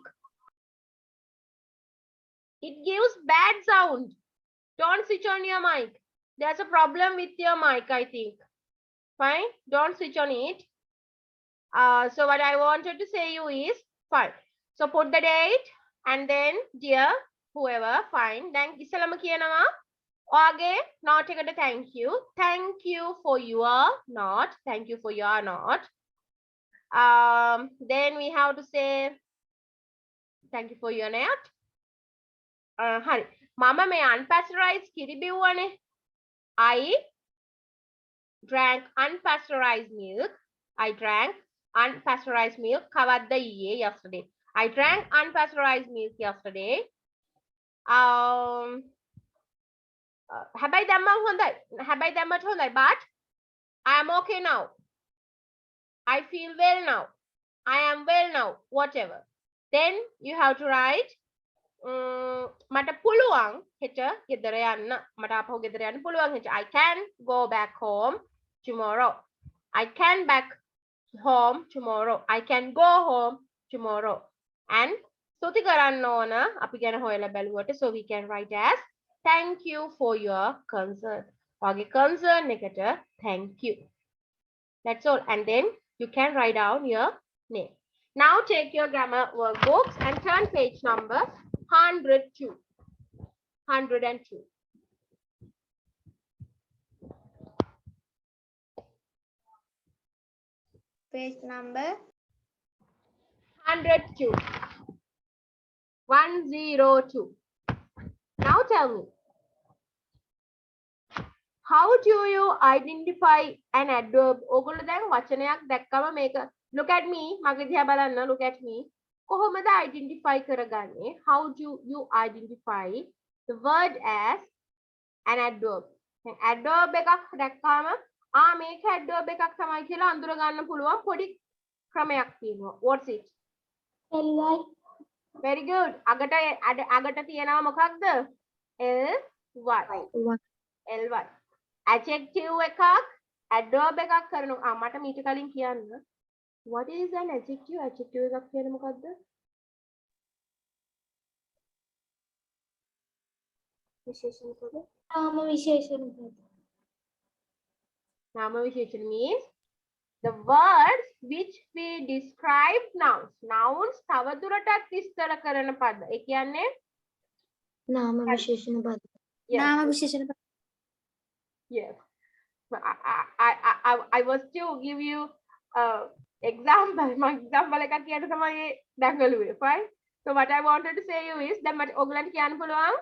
It gives bad sound. Don't switch on your mic. There's a problem with your mic, I think. Fine. Don't switch on it. So what I wanted to say you is fine. So put the date and then dear whoever. Fine. Then ඉස්සලම කියනවා. ඔයාගේ note එකට thank you. Thank you for your note. Thank you for your note. Then we have to say thank you for your note. හරි. මම මේ unpasteurized කිරි බිව්වනේ. I drank unpasteurized milk. I drank unpasteurized milk. කවද්ද ඊයේ yesterday. I drank unpasteurized milk yesterday. හැබැයි දැම්මම හොඳයි. But I am okay now. I feel well now. I am well now. Whatever. Then you have to write මට පුළුවන් හෙට ගෙදර යන්න. මට ආපහු ගෙදර යන්න පුළුවන් හෙට. I can go back home tomorrow. I can back home tomorrow. I can go home tomorrow. And ස්තුති කරන්න ඕන අපි ගැන හොයලා බැලුවට. So we can write as thank you for your concern. ඔයාගේ concern එකට thank you. That's all. And then you can write down your name. Now take your grammar workbooks and turn page number 102. 102.
Page number
102. 102. Now tell me, how do you identify an adverb? ඔයගොල්ලෝ දැන් වචනයක් දැක්කම මේක look at me මගේ දිහා බලන්න. Look at me. කොහොමද identify කරගන්නේ? How do you identify the word as an adverb? adverb එකක් දැක්කම මේක adverb එකක් තමයි කියලා අඳුර ගන්න පුළුවන් පොඩි ක්‍රමයක් තියෙනවා. What's it?
ly.
Very good. අගට තියෙනවා මොකක්ද? ly. Adjective එකක් adverb එකක් කරනවා. මට මීට කලින් කියන්න. What is an adjective? Adjective එකක් කියන්නේ මොකක්ද?
විශේෂණ පද. නාම විශේෂණ පද.
නාම විශේෂණ means the words which we describe nouns. Nouns තවදුරටත් විස්තර කරන පද. ඒ කියන්නේ
නාම විශේෂණ පද.
Yes.
නාම විශේෂණ පද.
Yes. I was to give you example. My example එකක් කියන්න තමයි දඟලුවේ. Fine. So what I wanted to say you is දැන් මට ඔයගලන්ට කියන්න පුළුවන්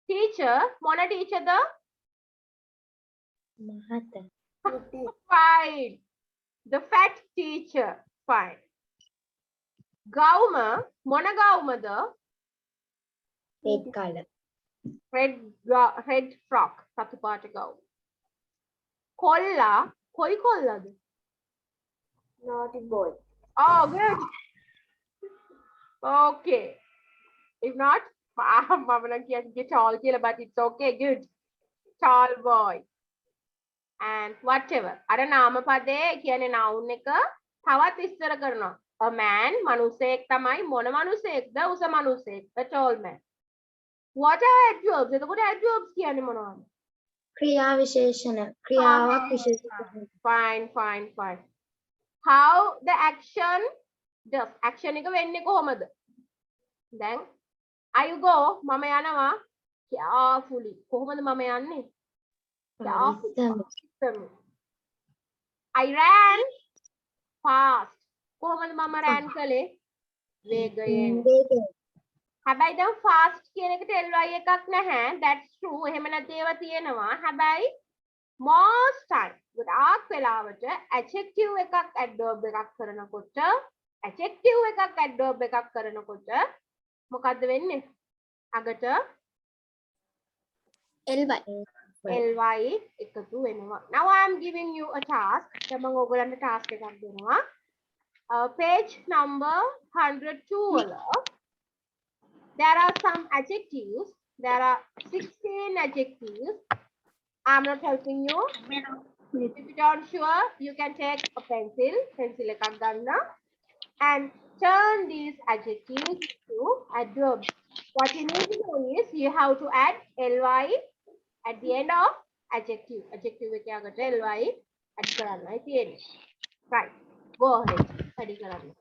teacher මොන teacherද? Fine. The fat teacher. Fine. ගවුම මොන ගවුමද?
red color.
Red frock. සතු පාට ගවුම. කොල්ලා කොයි කොල්ලාද?
Naughty boy.
Oh, good. Okay. If not, mama නම් කියන්නේ tall කියලා, but it's okay. Good. Tall boy. And whatever. අර නාමපදයේ කියන්නේ noun එක තවත් විස්තර කරනවා. A man මනුස්සයෙක් තමයි. මොන මනුස්සයෙක්ද? උස මනුස්සයෙක්. A tall man. What are adverbs? එතකොට adverbs කියන්නේ මොනවද?
ක්‍රියා විශේෂණ. ක්‍රියාවක් විශේෂණ.
Fine. How the action does. Action එක වෙන්නේ කොහොමද? දැන් I go මම යනවා carefully. කොහොමද මම යන්නේ? Carefully. I ran fast. කොහොමද මම ran කළේ? වේගයෙන්. හැබැයි දැන් fast කියන එකට ly එකක් නැහැ. That's true. එහෙම නැති ඒවා තියෙනවා. හැබැයි most time ගොඩාක් වෙලාවට adjective එකක් adverb එකක් කරනකොට මොකද්ද වෙන්නේ? අගට ly එකතු වෙනවා. Now I am giving you a task. දැන් මම ඔයගලන්ට task එකක් දෙනවා. Page number 102 වල there are some adjectives. There are 16 adjectives. I'm not helping you. If you aren't sure, you can take a pencil එකක් ගන්න and turn these adjectives to adverbs. What you need to do is you have to add ly at the end of adjective. Adjective එකේ අගට ly add කරන්නයි තියෙන්නේ. Right. Go ahead. study කරන්න.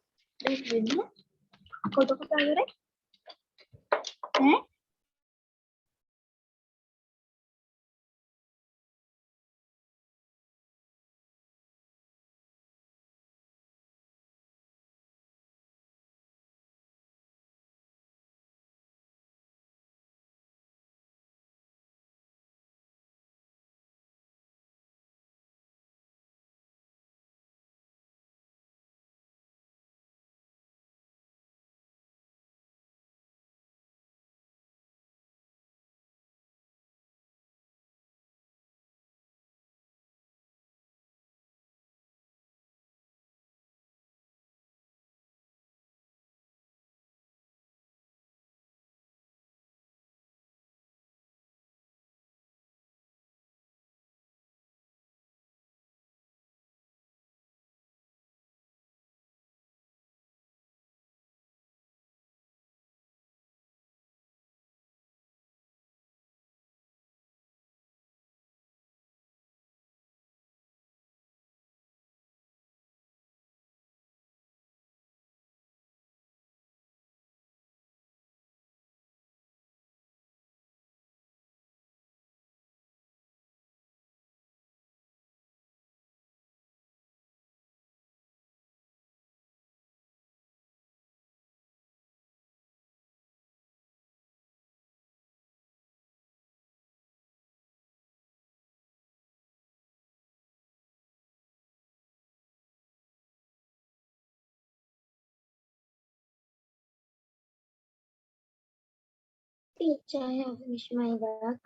Teacher, I have finished my work.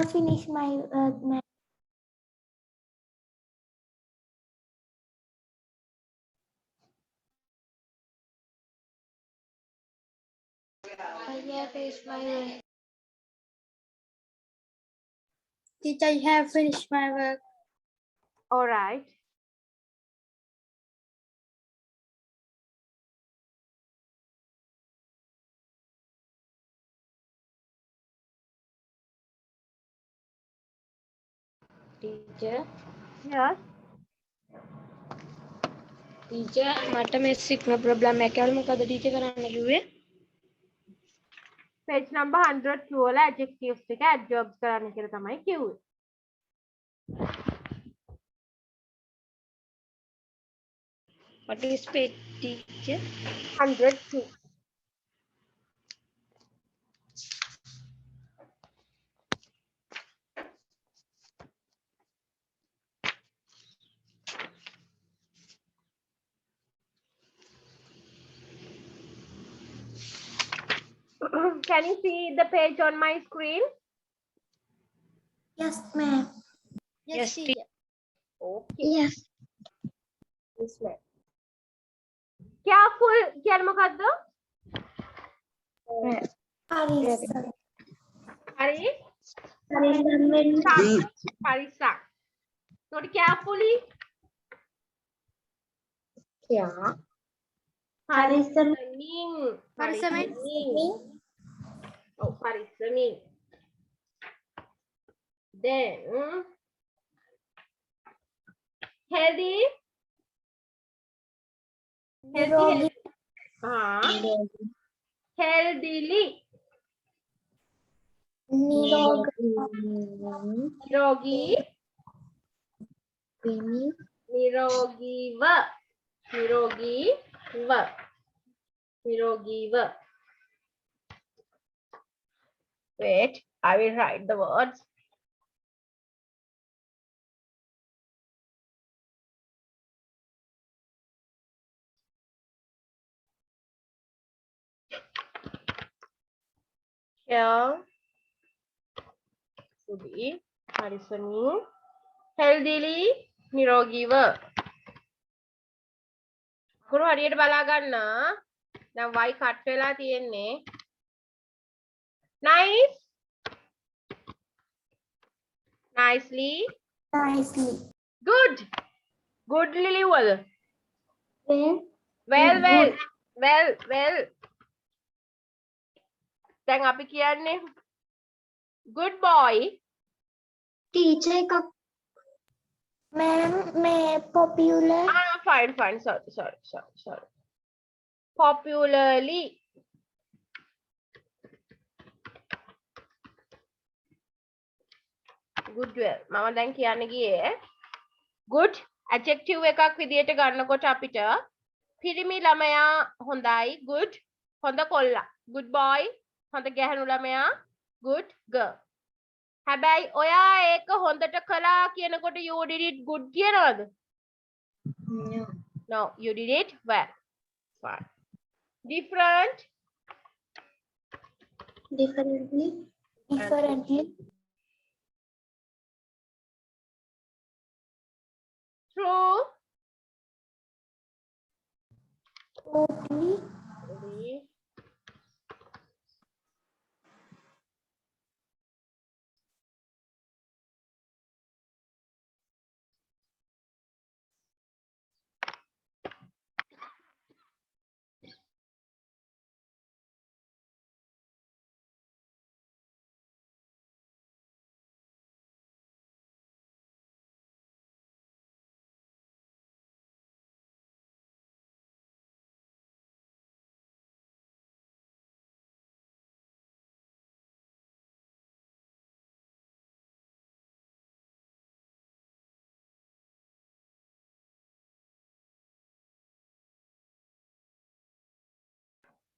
have finished my work, ma'am.
I have finished my work. Teacher, I have finished my work.
All right.
Teacher,
Yes.
teacher, මට මේ signal problem එක කියලා මොකද teacher කරන්න කිව්වේ?
Page number 102 වල adjectives ටික adverbs කරන්න කියලා තමයි කිව්වේ.
What is page, teacher?
102. Can you see the page on my screen?
Yes, ma'am.
Yes, teacher.
Okay.
Yes.
Yes, ma'am. Careful කියන්නේ මොකද්ද?
Parisa.
හරි?
Parisa.
පරිස්සම්. So carefully.
Yeah.
පරිස්සමින්.
පරිස්සමින්.
Oh, පරිස්සමින්. Then healthy.
Nirogi.
Healthily.
Nirogi.
Nirogi.
Penny.
Nirogiව. Nirogiව. Nirogiව. Wait, I will write the words. Here should be පරිස්සමින් healthily නිරෝගීව. අකුරු හරියට බලා ගන්න. දැන් y cut වෙලා තියෙන්නේ. Nice. Nicely.
Nicely.
Good. Good ලිව්වද? Well. දැන් අපි කියන්නේ good boy.
Teacher එකක්
Ma'am, may popular.
Fine. Sorry. Popularly. Good well. මම දැන් කියන්න ගියේ good adjective එකක් විදියට ගන්නකොට අපිට පිරිමි ළමයා හොඳයි good හොඳ කොල්ලා good boy හොඳ ගැහැණු ළමයා good girl. හැබැයි ඔයා ඒක හොඳට කළා කියනකොට you did it good කියනවද? No, you did it well. Fine. Different.
differently.
Differently.
True.
Totally.
Ready.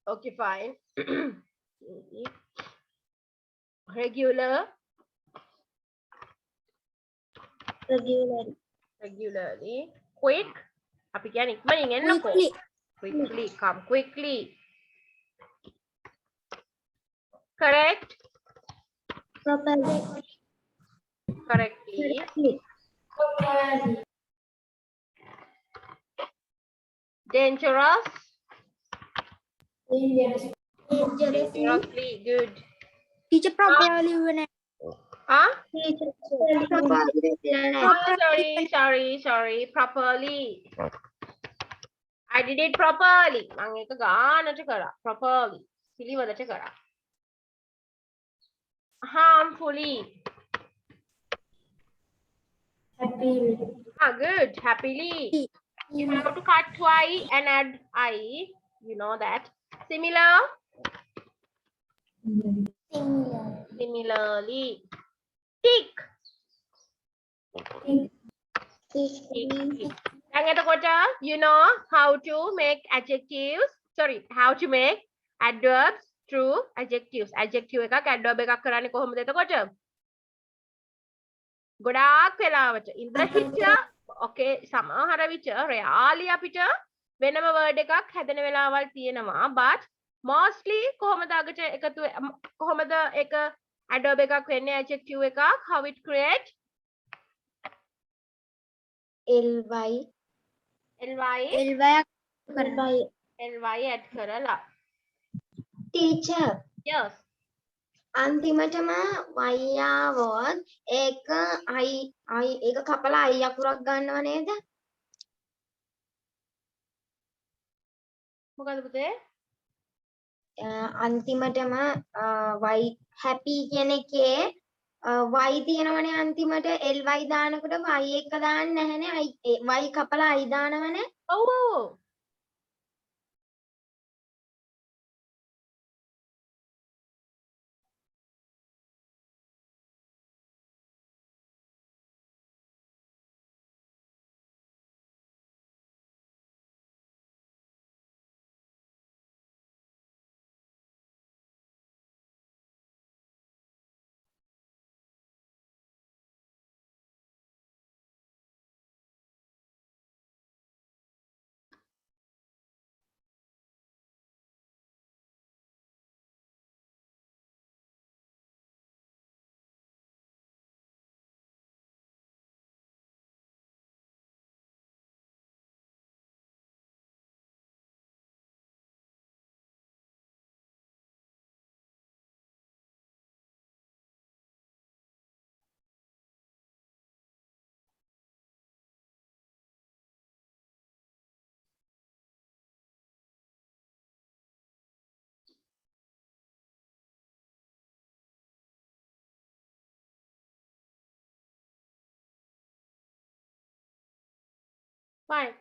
Okay, fine. Regular. Regularly. Quick. අපි කියන්නේ ඉක්මනින් එන්නකෝ. Quickly. Come quickly. Correct.
Properly.
correctly. Dangerous. Dangerously good.
Teacher properly when
Huh?
properly
Sorry. Properly. I did it properly. මම ඒක ගානට කරා. Properly. පිළිවෙලට කරා. Harmfully. Good. Happily. You have to cut y and add I. You know that. Similar. Similarly. Tick. දැන් එතකොට you know how to make adjectives. Sorry, how to make adverbs through adjectives. Adjective එකක් adverb එකක් කරන්නේ කොහොමද එතකොට? ගොඩාක් වෙලාවට ඉන්ද්‍රශිෂ්‍ය okay සමහර විට රෙයාලි අපිට වෙනම word එකක් හැදෙන වෙලාවල් තියෙනවා but mostly කොහොමද අගට එකතු කොහොමද එක adverb එකක් වෙන්නේ adjective එකක් how it create
ly
add කරලා
teacher
yes
අන්තිමටම වයියාවොත් ඒක ඒක කපලා අයි අකුරක් ගන්නව නේද?
මොකද පුතේ
අන්තිමටම වයි හැපි කියන එකේ වයි තියෙනවනේ අන්තිමට ly දානකොට වයි එක දාන්න නැහැනේ වයි කපලා අයි දානවනේ.
ඔව් fine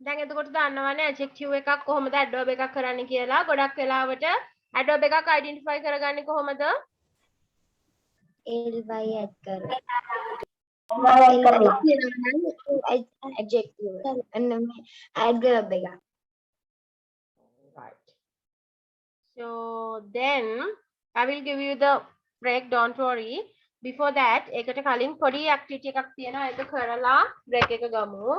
දැන් එතකොට දන්නවනේ adjective එකක් කොහොමද adverb එකක් කරන්න කියලා ගොඩක් වෙලාවට adverb එකක් identify කරගන්නේ කොහොමද
ly add කරලා adjective and adverb එක.
right so then I will give you the break don't worry before that ඒකට කලින් පොඩි activity එකක් තියෙනවා ඒක කරලා break එක ගමු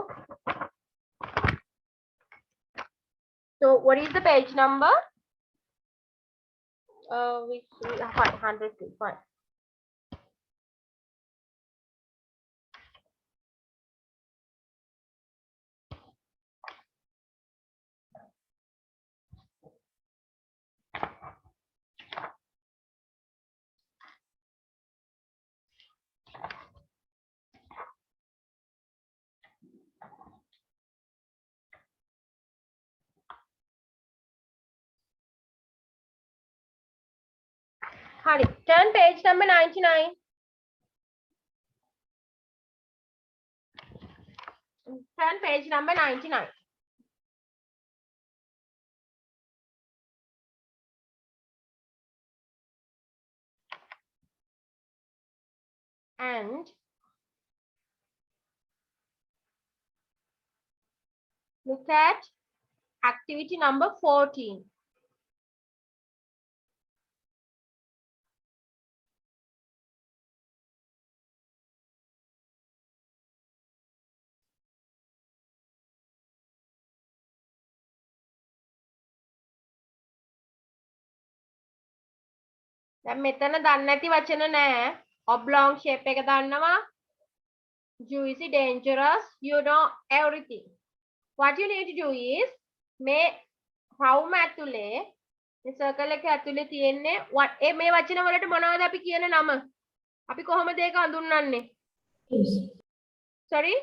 so what is the page number which 102 fine Honey, turn page number 99. Turn page number 99. And look at activity number 14. දැන් මෙතන දන්නේ නැති වචන නෑ oblong shape එක දන්නවා. Juicy, dangerous, you know everything. What you need to do is මේ රවුම ඇතුලේ මේ circle එක ඇතුලේ තියෙන්නේ මේ වචන වලට මොනවද අපි කියන නම? අපි කොහොමද ඒක හඳුන්වන්නේ? Sorry?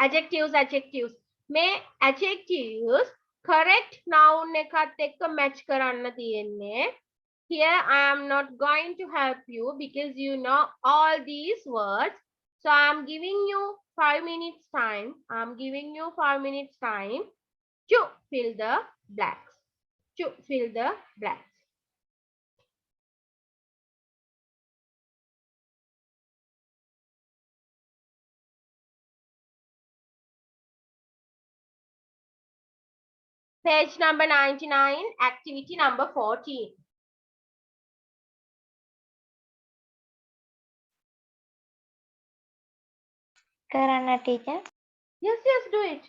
Adjectives. මේ adjectives correct noun එකත් එක්ක match කරන්න තියෙන්නේ. Here I am not going to help you because you know all these words. So I am giving you 5 minutes time. To fill the blanks. Page number 99, activity number 14.
Karana teacher.
Yes, do it.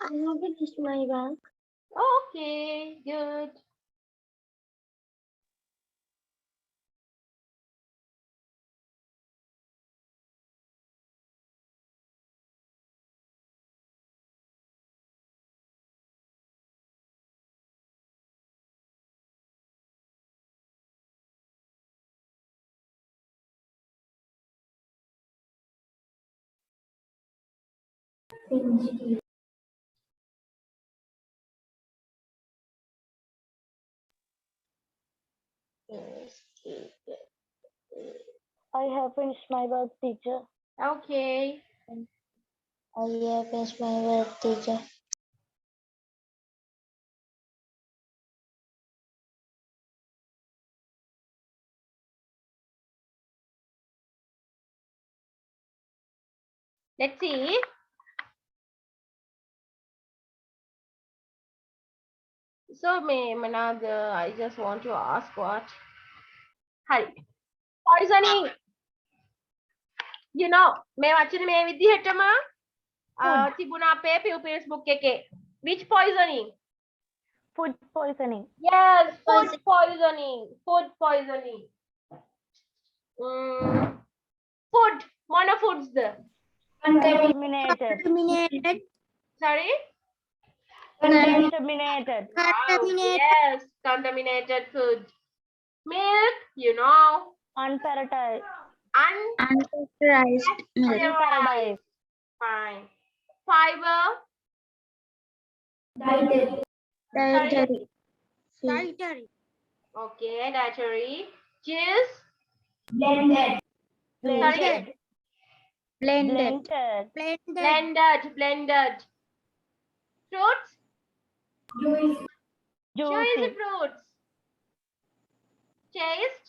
I have finished my work.
Okay, good.
I have finished my work, teacher.
Okay.
I have finished my work, teacher.
Let's see. So, Manad, I just want to ask what? Hi. Poisoning. You know, මේ වචනේ මේ විදිහටම තිබුණා අපේ pupils book එකේ. Which poisoning?
Food poisoning.
Yes, food poisoning. Food. Mono foods.
Contaminated.
Sorry?
Contaminated.
Wow, yes, contaminated food. Milk, you know.
Unparatized.
Unauthorized milk.
Unparatized.
Fine. Fiber.
Dietary.
Okay, dietary. Cheese.
Blended.
Blended.
Blended. Fruits. Juicy
Juicy.
fruits. Taste.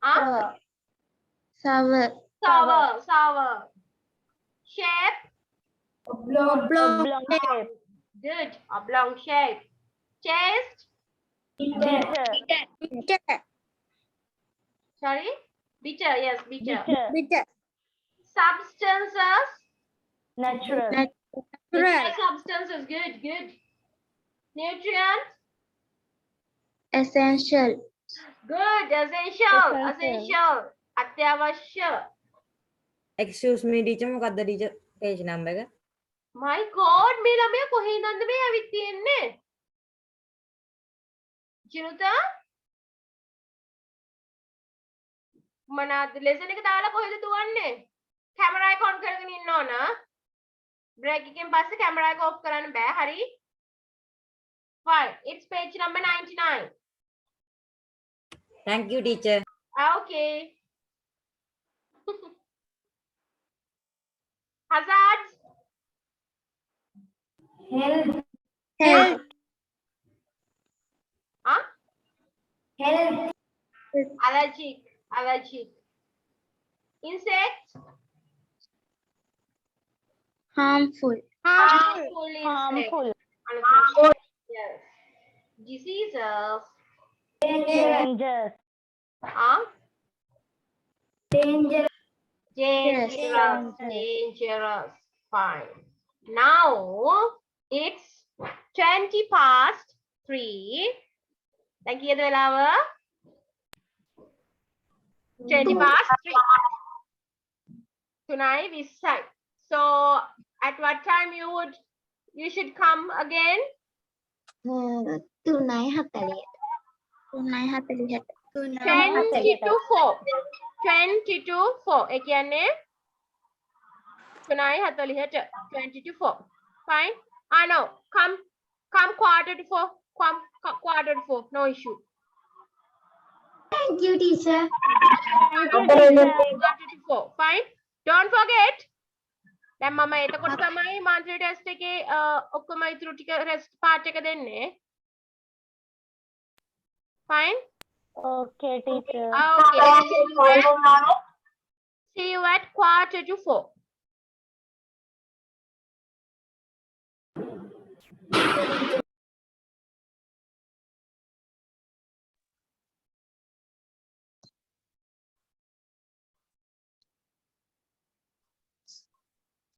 Sour. Shape.
Oblong shape.
Good. Oblong shape. Taste.
Bitter.
Sorry. Bitter, yes, bitter.
bitter,
Substances.
natural,
Natural substances. Good, good. Nutrients.
essential,
Good. Essential.
Essential.
Essential. අත්‍යවශ්‍ය.
Excuse me, teacher. මොකක්ද teacher page number එක?
My God, මේ ළමයා කොහේ ඉඳන්ද මේ ඇවිත් තියෙන්නේ? ජිනුතා? මොනවාද lesson එක දාලා කොහෙද දුවන්නේ? කැමරා එක on කරගෙන ඉන්න ඕන. break එකෙන් පස්සේ කැමරා එක off කරන්න බෑ. හරි? Fine. It's page number 99.
Thank you, teacher.
Okay. Hazards.
health,
Huh?
health,
Allergic. Allergic. Insects.
harmful,
Harmful insects.
harmful,
Yes. Diseases.
dangerous,
Huh?
dangerous,
Dangerous. Dangerous. Fine. Now it's 20 past 3. Thank you, Adwalawa. 20 past 3. Tonight we start. So at what time you should come again?
2:40 2:40
20 to 4. 20 to 4. ඒ කියන්නේ 9:40ට 20 to 4. Fine. No. Come quarter to 4. Come quarter to 4. No issue.
thank you teacher
Quarter to 4. Fine. Don't forget. දැන් මම එතකොට තමයි monthly test එකේ ඔක්කොම ඉතුරු ටික rest part එක දෙන්නේ. Fine.
okay, teacher.
Okay. See you at quarter to 4.